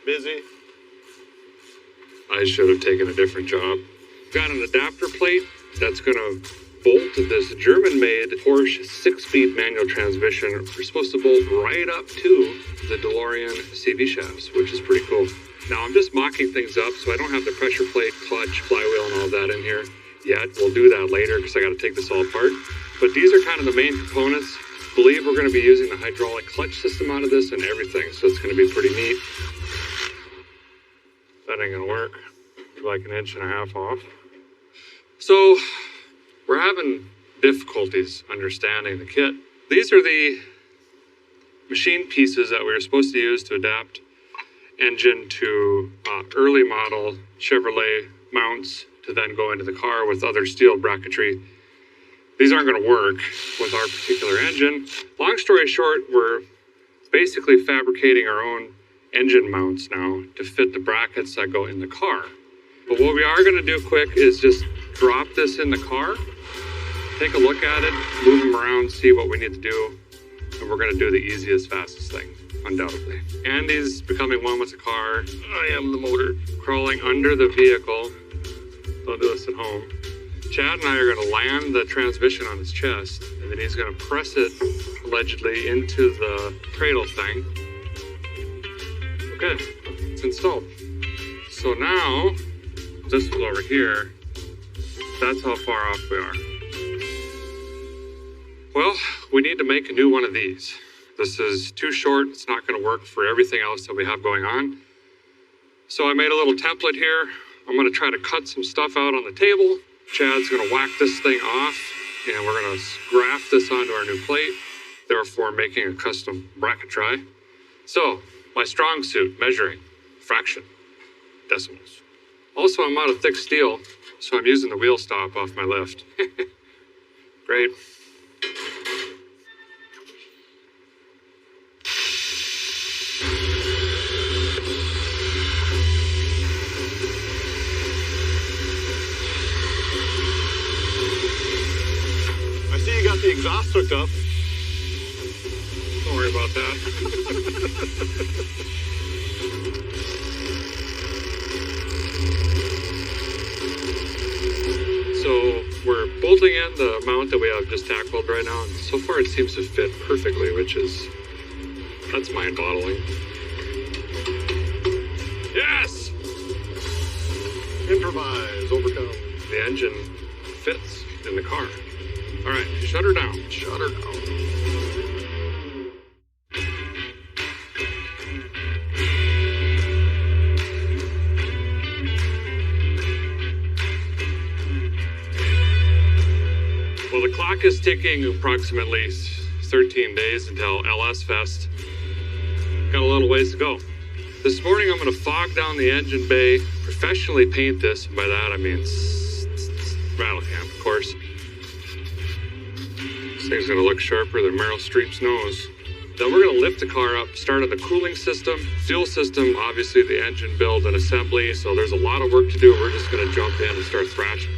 Busy. I should have taken a different job. Got an adapter plate that's going to bolt this German-made Porsche 6-speed manual transmission. We're supposed to bolt right up to the DeLorean CV shafts, which is pretty cool. Now, I'm just mocking things up, so I don't have the pressure plate, clutch, flywheel, and all that in here yet. We'll do that later, because I got to take this all apart. But these are kind of the main components. Believe we're going to be using the hydraulic clutch system out of this and everything, so it's going to be pretty neat. That ain't going to work. We're like an inch and a half off. So, we're having difficulties understanding the kit. These are the machine pieces that we were supposed to use to adapt engine to early model Chevrolet mounts to then go into the car with other steel bracketry. these aren't going to work with our particular engine. Long story short, we're basically fabricating our own engine mounts now to fit the brackets that go in the car. But what we are going to do quick is just drop this in the car, take a look at it, move them around, see what we need to do, and we're going to do the easiest, fastest thing, undoubtedly. Andy's becoming one with the car. I am the motor. Crawling under the vehicle. I'll do this at home. Chad and I are going to land the transmission on his chest, and then he's going to press it, allegedly, into the cradle thing. Okay, it's installed. So now, this was over here. That's how far off we are. Well, we need to make a new one of these. This is too short. It's not going to work for everything else that we have going on. So I made a little template here. I'm going to try to cut some stuff out on the table. Chad's going to whack this thing off, and we're going to graft this onto our new plate, therefore making a custom bracket try. So, my strong suit, measuring, fraction, decimals. Also, I'm out of thick steel, so I'm using the wheel stop off my lift. Great. I see you got the exhaust hooked up. Don't worry about that. So we're bolting in the mount that we have just tackled right now, and so far it seems to fit perfectly, that's mind-boggling. Yes! Improvise, overcome. The engine fits in the car. All right, shut her down. Shut her down. Well, the clock is ticking approximately 13 days until LS Fest. Got a little ways to go. This morning I'm going to fog down the engine bay, professionally paint this, and by that I mean rattle can, of course. This thing's going to look sharper than Meryl Streep's nose. Then we're going to lift the car up, start on the cooling system, fuel system, obviously the engine build and assembly, so there's a lot of work to do. We're just going to jump in and start thrashing.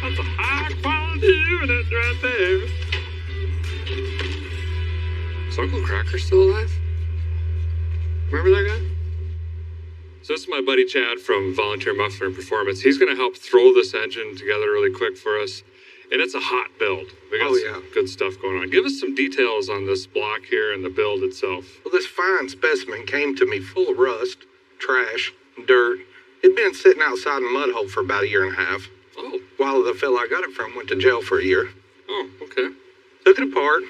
That's a high quality unit right there. Is Uncle Cracker still alive? Remember that guy? So this is my buddy Chad from Volunteer Muffler and Performance. He's going to help throw this engine together really quick for us. And it's a hot build. We got some good stuff going on. Give us some details on this block here and the build itself. Well, this fine specimen came to me full of rust, trash, dirt. It'd been sitting outside in a mud hole for about a year and a half. Oh. While the fella I got it from went to jail for a year. Oh, okay. Took it apart.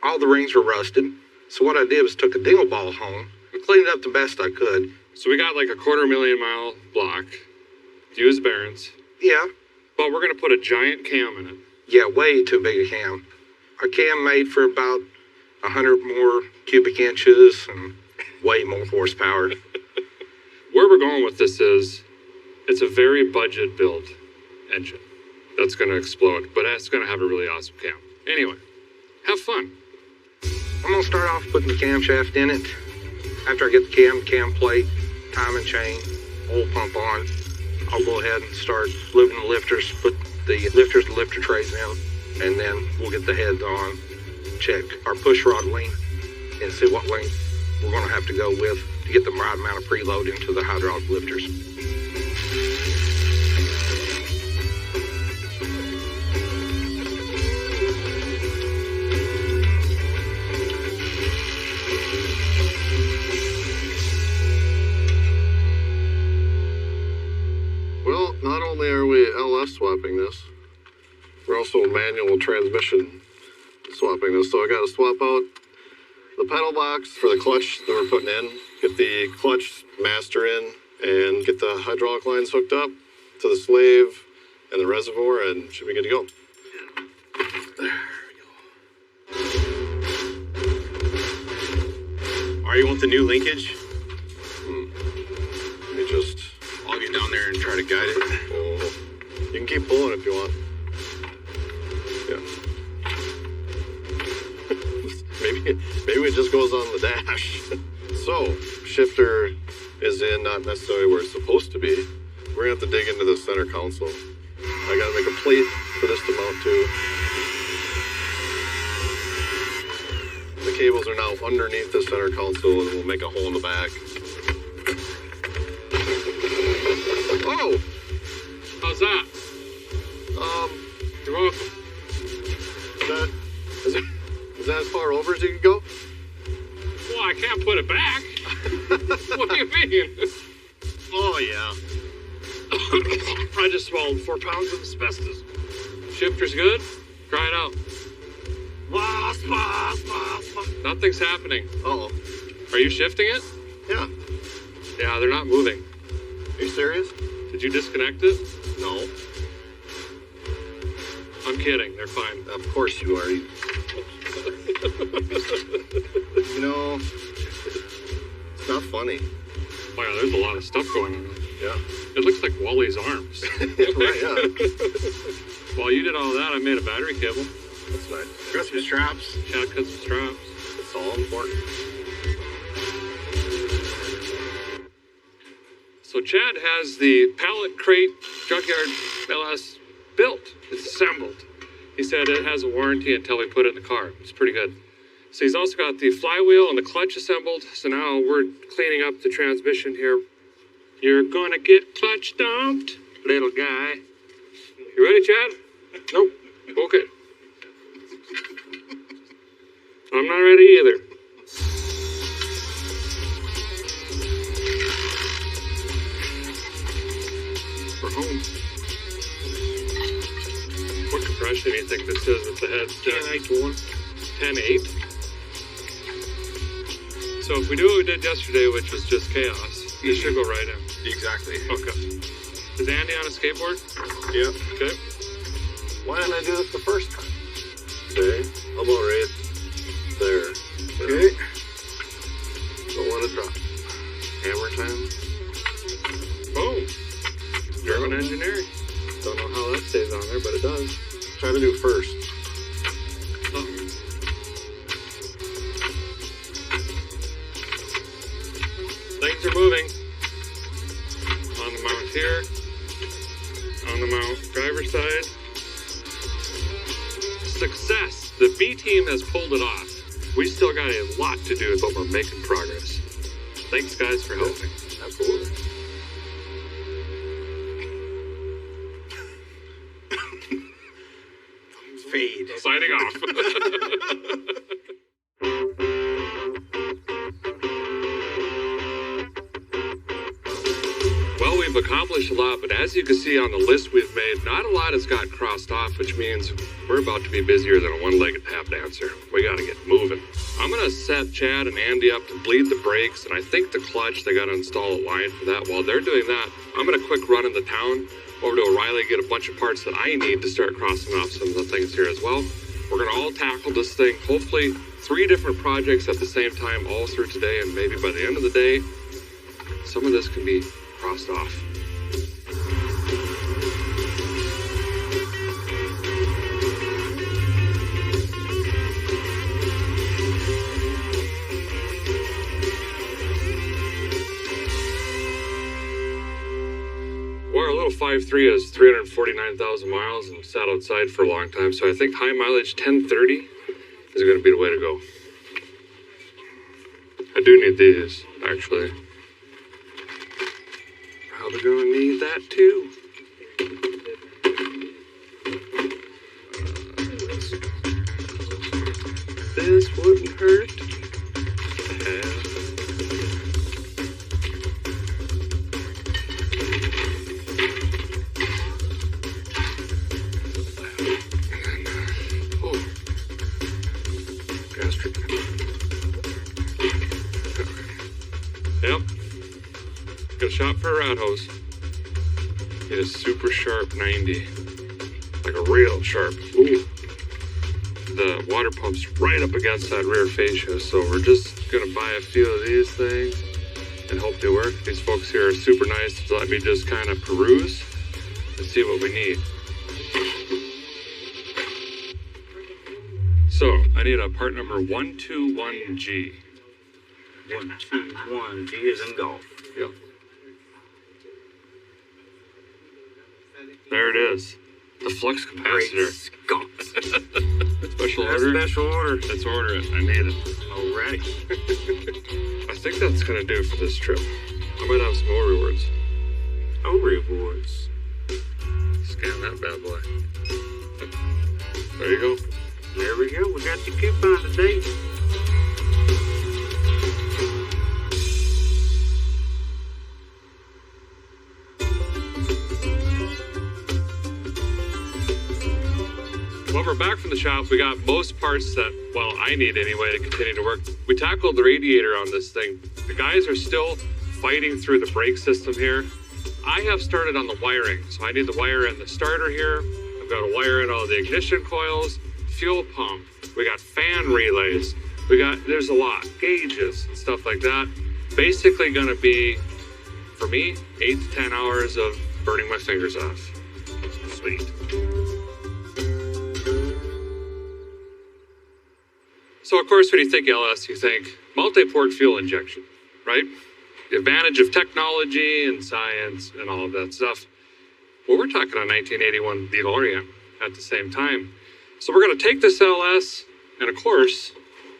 All the rings were rusted. So what I did was took a dingle ball home and cleaned it up the best I could. So we got like a 250,000-mile block, used bearings, Yeah. but we're going to put a giant cam in it. Yeah, way too big a cam. A cam made for about 100 more cubic inches and way more horsepower. Where we're going with this is, it's a very budget build engine that's going to explode, but it's going to have a really awesome cam. Anyway, have fun. I'm going to start off putting the camshaft in it. After I get the cam plate, timing chain, oil pump on, I'll go ahead and start lubing the lifters, put the lifters and lifter trays in, and then we'll get the heads on, check our push rod length, and see what length we're going to have to go with to get the right amount of preload into the hydraulic lifters. Well, not only are we LS swapping this, we're also manual transmission swapping this. So I got to swap out the pedal box for the clutch that we're putting in, get the clutch master in, and get the hydraulic lines hooked up to the slave and the reservoir, and should be good to go. Are you want the new linkage? keep pulling if you want. Yeah. maybe it just goes on the dash. So, shifter is in, not necessarily where it's supposed to be. We're gonna have to dig into the center console. I gotta make a plate for this to mount to. The cables are now underneath the center console, and we'll make a hole in the back. Oh! How's that? You're welcome. Is that as far over as you can go? Well, I can't put it back. What do you mean? Oh, yeah. I just swallowed 4 pounds of asbestos. Shifter's good? Try it out. Nothing's happening. Uh-oh. Are you shifting it? Yeah. Yeah, they're not moving. Are you serious? Did you disconnect it? No. I'm kidding. They're fine. Of course you are. You know, it's not funny. Wow, there's a lot of stuff going on. Yeah. It looks like Wally's arms. Right, yeah. While you did all that, I made a battery cable. That's nice. Got some straps. Chad cut some straps. It's all important. So Chad has the pallet crate junkyard LS built. It's assembled. He said it has a warranty until we put it in the car. It's pretty good. So he's also got the flywheel and the clutch assembled. So now we're cleaning up the transmission here. You're gonna get clutch dumped, little guy. You ready, Chad? Nope. Okay. I'm not ready either. We're home. What compression do you think this is with the head? 10.8. So if we do what we did yesterday, which was just chaos, this should go right in. Exactly. Okay. Is Andy on a skateboard? Yeah. Okay. Why didn't I do this the first time? Okay. How about right there? Okay. Don't let it drop. Hammer time. Boom. German engineering. Don't know how that stays on there, but it does. Try to do first. Things are moving. On the mount here. On the mount driver's side. Success. The B team has pulled it off. We still got a lot to do, but we're making progress. Thanks, guys, for helping. Absolutely. Fade. Signing off. Well, we've accomplished a lot, but as you can see on the list we've made, not a lot has got crossed off, which means we're about to be busier than a one-legged tap dancer. We gotta get moving. I'm gonna set Chad and Andy up to bleed the brakes, and I think the clutch, they gotta install a line for that. While they're doing that, I'm gonna quick run into town over to O'Reilly, get a bunch of parts that I need to start crossing off some of the things here as well. We're gonna all tackle this thing, hopefully 3 different projects at the same time, all through today, and maybe by the end of the day, some of this can be crossed off. Well, our little 5.3 has 349,000 miles and sat outside for a long time, so I think high mileage 1030 is going to be the way to go. I do need these, actually. Probably going to need that too. This wouldn't hurt to have. Yep. Got a shot for a rat hose. It is super sharp 90. Like a real sharp. Ooh. The water pump's right up against that rear fascia, so we're just gonna buy a few of these things and hope they work. These folks here are super nice to let me just kind of peruse and see what we need. So, I need a part number 121G. 121, G is in golf. Yep. There it is. The flux capacitor. Scott. Special order? Special order. Let's order it. I need it. Alrighty. I think that's gonna do for this trip. I might have some more rewards. Oh, rewards. Scan that bad boy. There you go. There we go. We got the coupon today. Well, we're back from the shop. We got most parts that, well, I need anyway to continue to work. We tackled the radiator on this thing. The guys are still fighting through the brake system here. I have started on the wiring, so I need the wire in the starter here. I've got to wire in all the ignition coils, fuel pump. We got fan relays. There's a lot, gauges and stuff like that. Basically gonna be, for me, 8 to 10 hours of burning my fingers off. Sweet. So of course, when you think LS, you think multi-port fuel injection, right? The advantage of technology and science and all of that stuff. Well, we're talking a 1981 DeLorean at the same time. So we're gonna take this LS, and of course,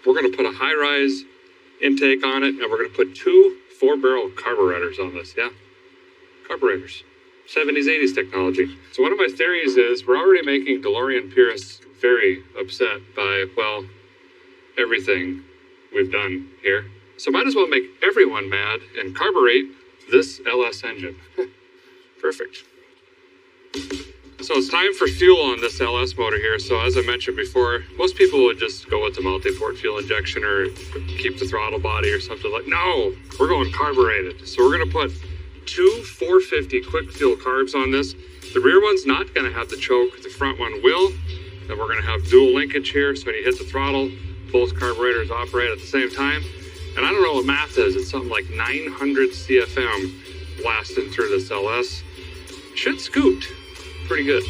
we're gonna put a high-rise intake on it, and we're gonna put 2 4-barrel carburetors on this, yeah? Carburetors. 70s, 80s technology. So one of my theories is we're already making DeLorean purists very upset by, well, everything we've done here. So might as well make everyone mad and carburate this LS engine. Perfect. So it's time for fuel on this LS motor here. So as I mentioned before, most people would just go with the multi-port fuel injection or keep the throttle body or something like. No, we're going carbureted. So we're gonna put 2 450 quick fuel carbs on this. The rear one's not gonna have the choke, the front one will. Then we're gonna have dual linkage here. So when you hit the throttle, both carburetors operate at the same time. And I don't know what math is. It's something like 900 CFM blasting through this LS. Should scoot pretty good.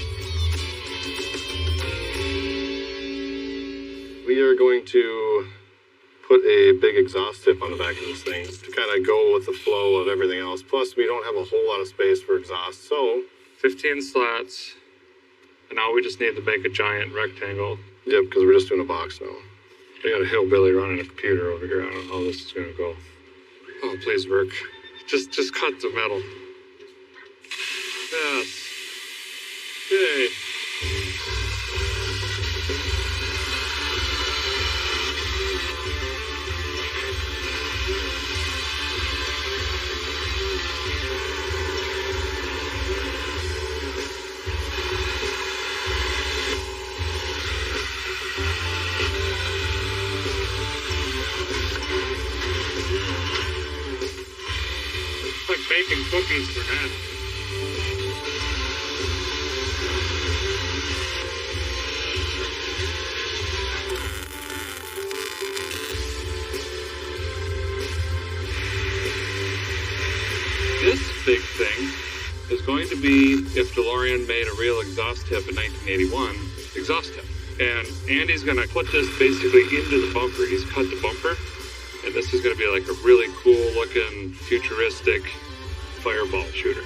We are going to put a big exhaust tip on the back of this thing to kind of go with the flow of everything else. Plus, we don't have a whole lot of space for exhaust, so 15 slats. And now we just need to make a giant rectangle. Yep, because we're just doing a box now. We got a hillbilly running a computer over here. I don't know how this is gonna go. Oh, please work. Just cut the metal. Yes. Yay. Like baking cookies for Dad. This big thing is going to be if DeLorean made a real exhaust tip in 1981, exhaust tip. And Andy's gonna put this basically into the bumper. He's cut the bumper. And this is going to be like a really cool looking futuristic fireball shooter.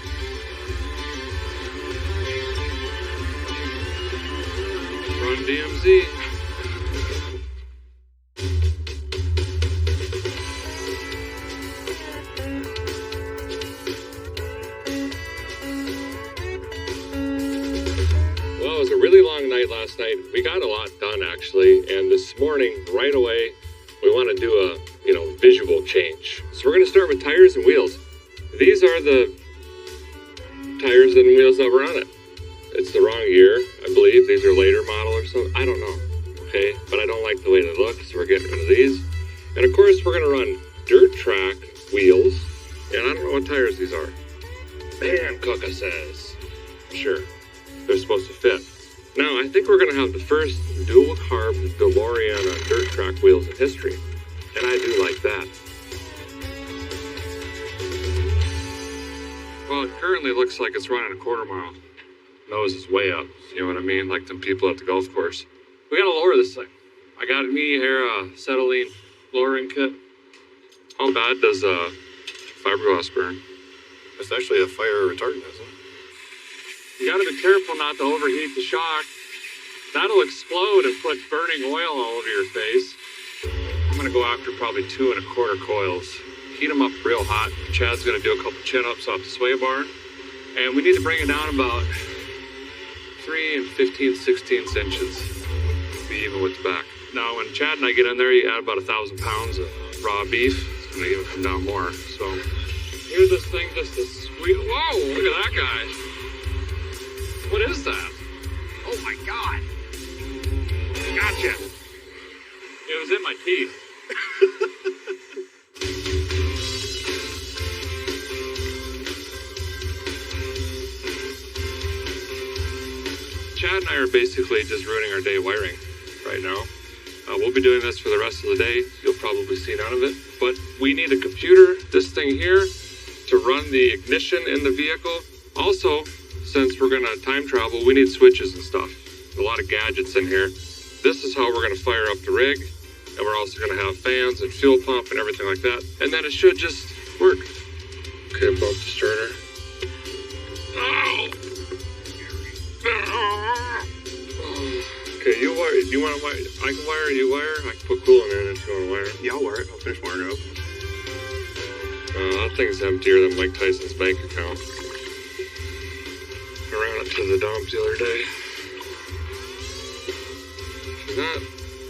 Run DMZ. Well, it was a really long night last night. We got a lot done actually. And this morning, right away, we want to do a visual change. So we're going to start with tires and wheels. These are the tires and wheels that were on it. It's the wrong year, I believe. These are later model or something. I don't know. Okay, but I don't like the way they look, so we're getting rid of these. And of course, we're going to run dirt track wheels. And I don't know what tires these are. Man, Coca says. Sure, they're supposed to fit. Now, I think we're going to have the first dual carb DeLorean on dirt track wheels in history. And I do like that. Well, it currently looks like it's running a quarter mile. Nose is way up, you know what I mean? Like them people at the golf course. We gotta lower this thing. I got me here a acetylene lowering kit. How bad does fiberglass burn? It's actually a fire retardant, isn't it? You gotta be careful not to overheat the shock. That'll explode and put burning oil all over your face. I'm gonna go after probably 2 1/4 coils. Heat them up real hot. Chad's gonna do a couple chin-ups off the sway bar. And we need to bring it down about 3 15/16 inches to be even with the back. Now, when Chad and I get in there, you add about 1,000 pounds of raw beef. It's gonna even come down more. So here's this thing just a sweet. Whoa! Look at that guy. What is that? Oh my God! Gotcha. It was in my teeth. Chad and I are basically just ruining our day wiring right now. We'll be doing this for the rest of the day. You'll probably see none of it. But we need a computer, this thing here, to run the ignition in the vehicle. Also, since we're gonna time travel, we need switches and stuff. A lot of gadgets in here. This is how we're gonna fire up the rig. And we're also gonna have fans and fuel pump and everything like that. And then it should just work. Okay, bump the starter. Oh! Okay, you wire. Do you want to wire? I can wire. You wire. I can put coolant in if you want to wire. Yeah, I'll wire it. I'll finish wiring it up. That thing's emptier than Mike Tyson's bank account. I ran it to the dump the other day.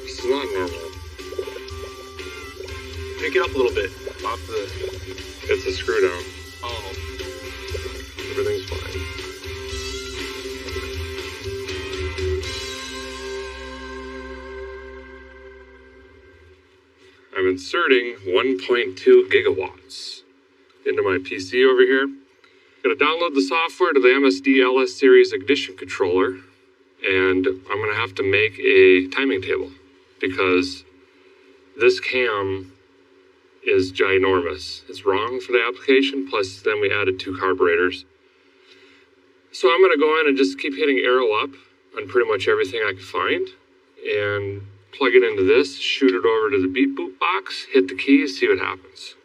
This is not normal. Pick it up a little bit. Pop the... It's a screw down. Oh. Everything's fine. I'm inserting 1.2 gigawatts into my PC over here. Gonna download the software to the MSD LS series ignition controller, and I'm gonna have to make a timing table because this cam is ginormous. It's wrong for the application, plus then we added 2 carburetors. So I'm gonna go in and just keep hitting arrow up on pretty much everything I can find, and plug it into this, shoot it over to the beep boop box, hit the keys, see what happens.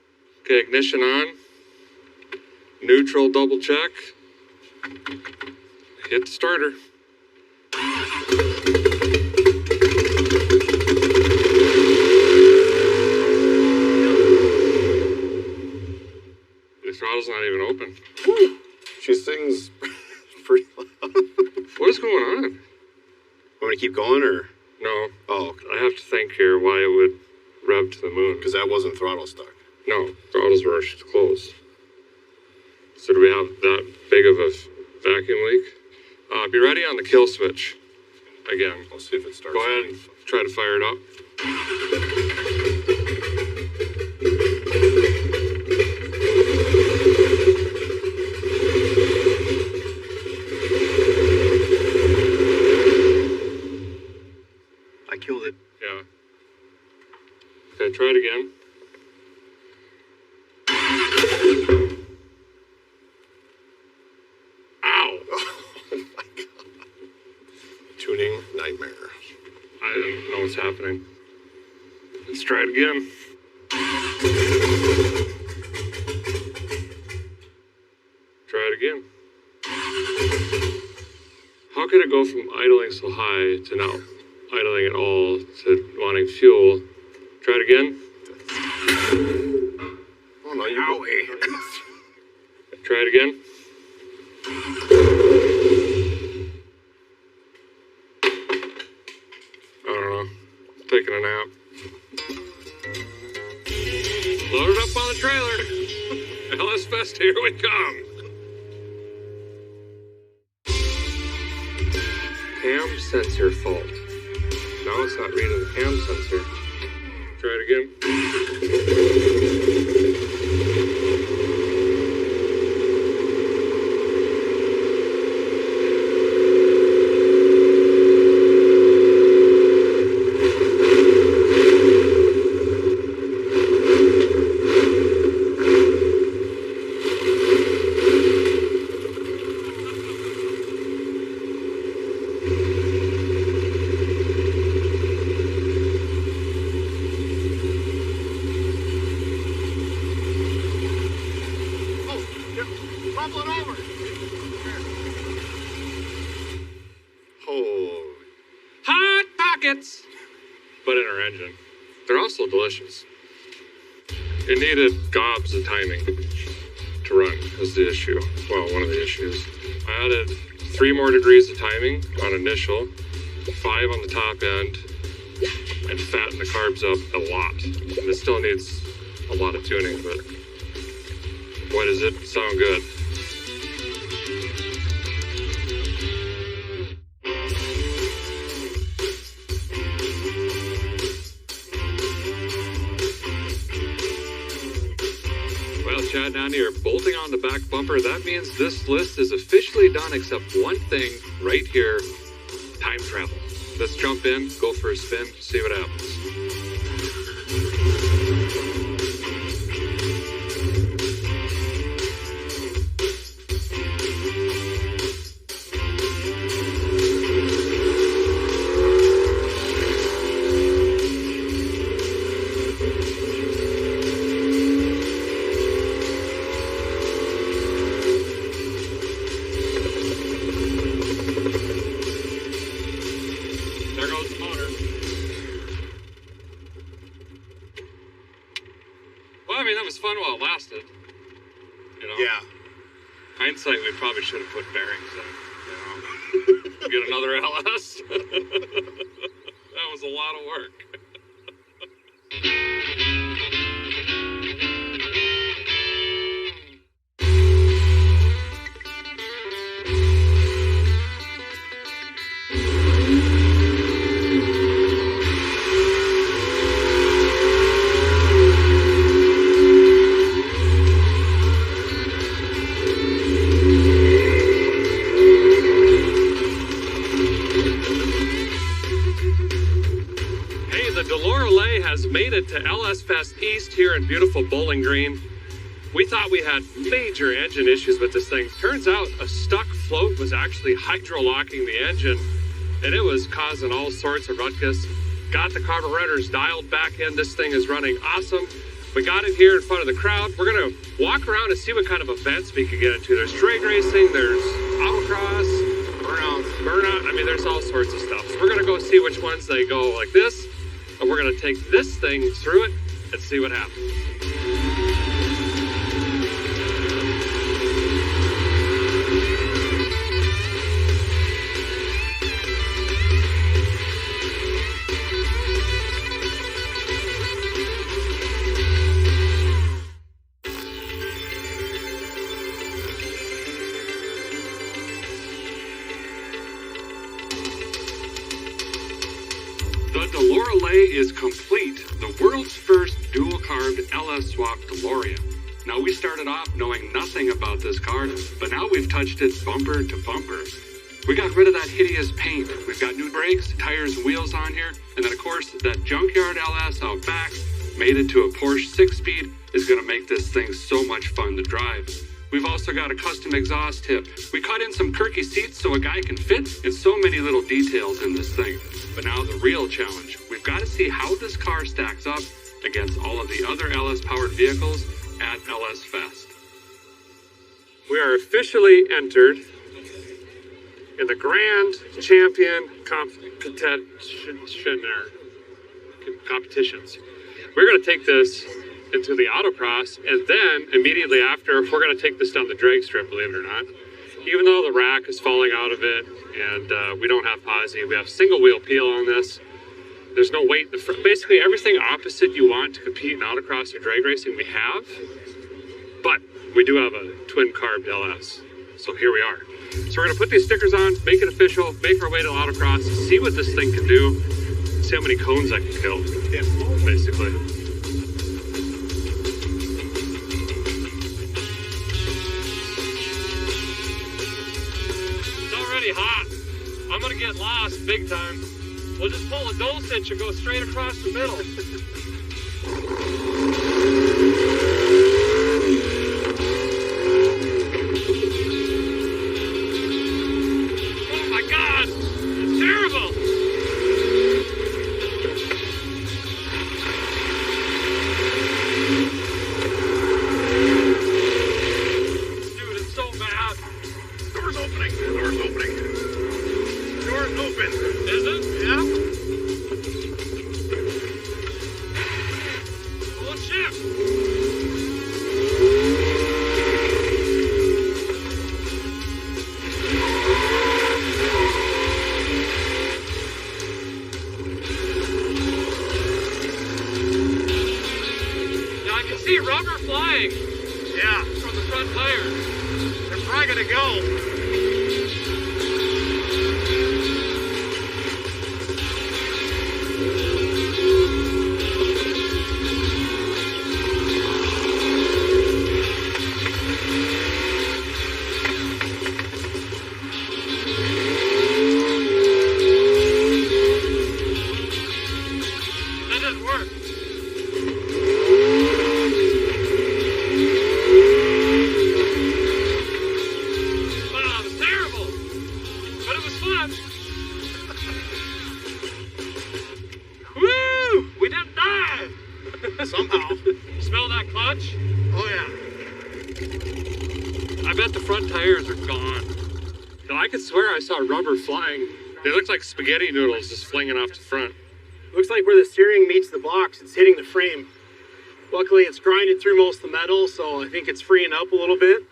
Okay, ignition on. Neutral double check. Hit the starter. The throttle's not even open. Woo. She sings pretty loud. What is going on? Want me to keep going, or? No. Oh, I have to think here why it would rev to the moon. Because that wasn't throttle stuck. No, throttles were closed. So do we have that big of a vacuum leak? Be ready on the kill switch. Again. I'll see if it starts. Go ahead and try to fire it up. I killed it. Yeah. Okay, try it again. Ow! Oh my God. Tuning nightmare. I don't know what's happening. Let's try it again. Try it again. How could it go from idling so high to now idling at all to wanting fuel? Try it again. Oh no, you Try it again. I don't know. Taking a nap. Load it up on the trailer. LS Fest, here we come. Cam sensor fault. No, it's not reading the cam sensor. Try it again. but in our engine. They're also delicious. It needed gobs of timing to run is the issue. Well, one of the issues. I added 3 more degrees of timing on initial, 5 on the top end, and fatten the carbs up a lot. And it still needs a lot of tuning, but boy, does it sound good. Well, Chad, now you're bolting on the back bumper. That means this list is officially done except one thing right here, time travel. Let's jump in, go for a spin, see what happens. Fun while it lasted. You know? Yeah. Hindsight, we probably should have put bearings in. You know? Get another LS. That was a lot of work. Made it to LS Fest East here in beautiful Bowling Green. We thought we had major engine issues with this thing. Turns out a stuck float was actually hydro-locking the engine, and it was causing all sorts of ruckus. Got the carburetors dialed back in. This thing is running awesome. We got it here in front of the crowd. We're gonna walk around and see what kind of events we can get into. There's drag racing, there's autocross, burnout. I mean, there's all sorts of stuff. So we're gonna go see which ones they go like this. And we're going to take this thing through it and see what happens. Is complete, the world's first dual-carbed LS swap DeLorean. Now, we started off knowing nothing about this car, but now we've touched it bumper to bumper. We got rid of that hideous paint. We've got new brakes, tires, and wheels on here, and then, of course, that junkyard LS out back made it to a Porsche 6-speed is going to make this thing so much fun to drive. We've also got a custom exhaust tip. We cut in some Kirky seats so a guy can fit, and so many little details in this thing. But now the real challenge. We've got to see how this car stacks up against all of the other LS-powered vehicles at LS Fest. We are officially entered in the Grand Champion competitions. We're going to take this into the autocross, and then immediately after, we're going to take this down the drag strip, believe it or not. Even though the rack is falling out of it, and we don't have posi, we have single wheel peel on this. There's no weight. Basically, everything opposite you want to compete in autocross or drag racing, we have. But we do have a twin carb LS. So here we are. So we're going to put these stickers on, make it official, make our way to autocross, see what this thing can do, see how many cones I can kill, basically. It's already hot. I'm going to get lost big time. We'll just pull a dulcich and go straight across the middle. Oh my God! It's terrible! Dude, it's so bad. Door's opening. Door's opening. Door's open. Is it? Yeah. see rubber flying. Yeah, from the front tires. They're probably gonna go. That doesn't work. Wow, it was terrible. But it was fun. Woo! We didn't die. Somehow. Smell that clutch? Oh, yeah. I bet the front tires are gone. You know, I could swear I saw rubber flying. They looked like spaghetti noodles just flinging off the front. Looks like where the steering meets the box, it's hitting the frame. Luckily, it's grinded through most of the metal, so I think it's freeing up a little bit.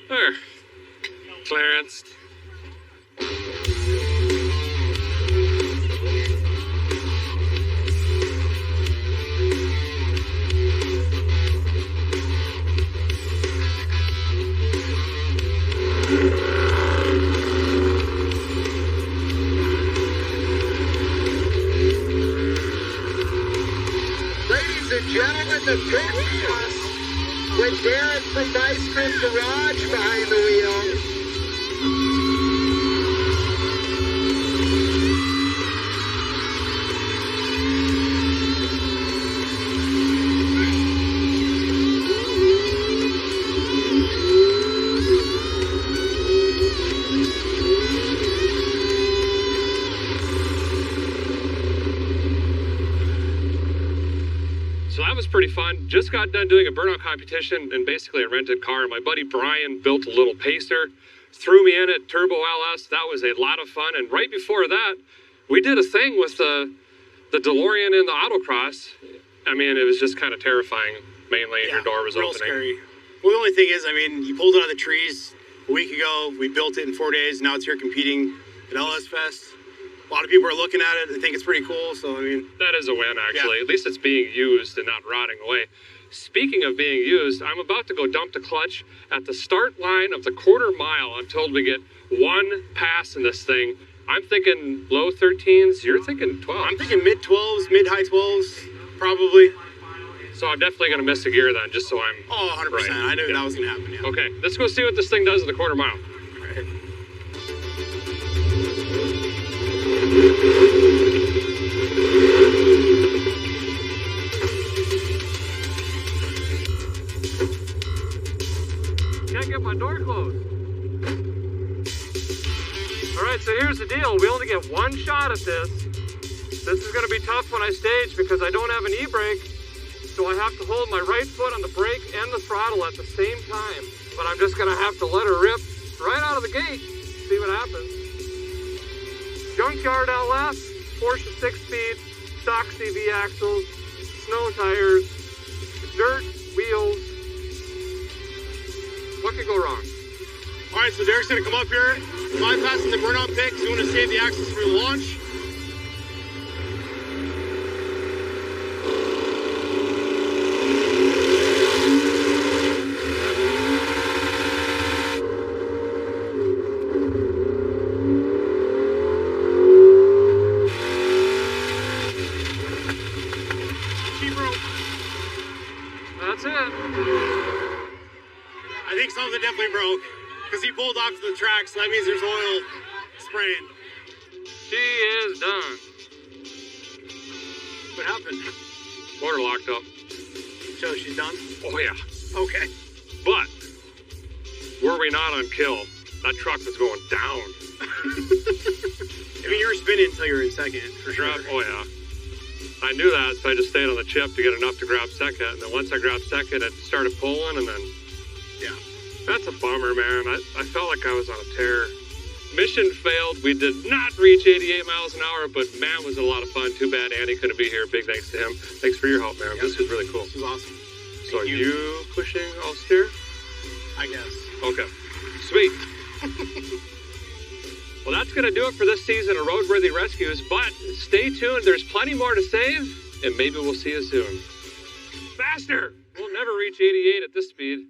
There. Clarence. Ladies and gentlemen, the pit boss with Derek from Ice Cream Garage behind the wheel. So that was pretty fun. Just got done doing a burnout competition in basically a rented car. My buddy Brian built a little pacer, threw me in it, Turbo LS. That was a lot of fun. And right before that, we did a thing with the DeLorean in the autocross. I mean, it was just kind of terrifying, mainly. Your door was real opening. Scary. Well, the only thing is, I mean, you pulled it out of the trees a week ago. We built it in 4 days. Now it's here competing at LS Fest. A lot of people are looking at it. They think it's pretty cool. So, I mean, That is a win, actually. Yeah. At least it's being used and not rotting away. Speaking of being used, I'm about to go dump the clutch at the start line of the quarter mile. I'm told we get one pass in this thing. I'm thinking low 13s. You're thinking 12. I'm thinking mid 12s, mid high 12s, probably. So I'm definitely going to miss a gear then, just so I'm... Oh, 100%. Right. I knew Yeah. that was going to happen. Yeah. Okay, let's go see what this thing does at the quarter mile. Right. Can't get my door closed. All right, so here's the deal. We only get one shot at this. This is going to be tough when I stage because I don't have an e-brake. So I have to hold my right foot on the brake and the throttle at the same time. But I'm just going to have to let her rip right out of the gate. See what happens. Junkyard LS, Porsche 6-speed, stock CV axles, snow tires, dirt wheels. What could go wrong? All right, so Derek's going to come up here, bypassing the burnout pit because we want to save the axles for the launch. Keep rope. That's it. I think something definitely broke because he pulled off to the track, so that means there's oil spraying. She is done. What happened? Motor locked up. So she's done? Oh yeah. Okay. But were we not on kill, that truck was going down. I mean, you were spinning until you were in second, for sure. Oh yeah. I knew that, so I just stayed on the chip to get enough to grab second. And then once I grabbed second, it started pulling, and then Yeah. that's a bummer, man. I felt like I was on a tear. Mission failed. We did not reach 88 miles an hour, but man, was it a lot of fun. Too bad Andy couldn't be here. Big thanks to him. Thanks for your help, man. Yeah, This was really cool. This was awesome. So Thank you pushing, I'll steer? I guess. Okay. Sweet. Well, that's going to do it for this season of Roadworthy Rescues, but stay tuned. There's plenty more to save, and maybe we'll see you soon. Faster! We'll never reach 88 at this speed.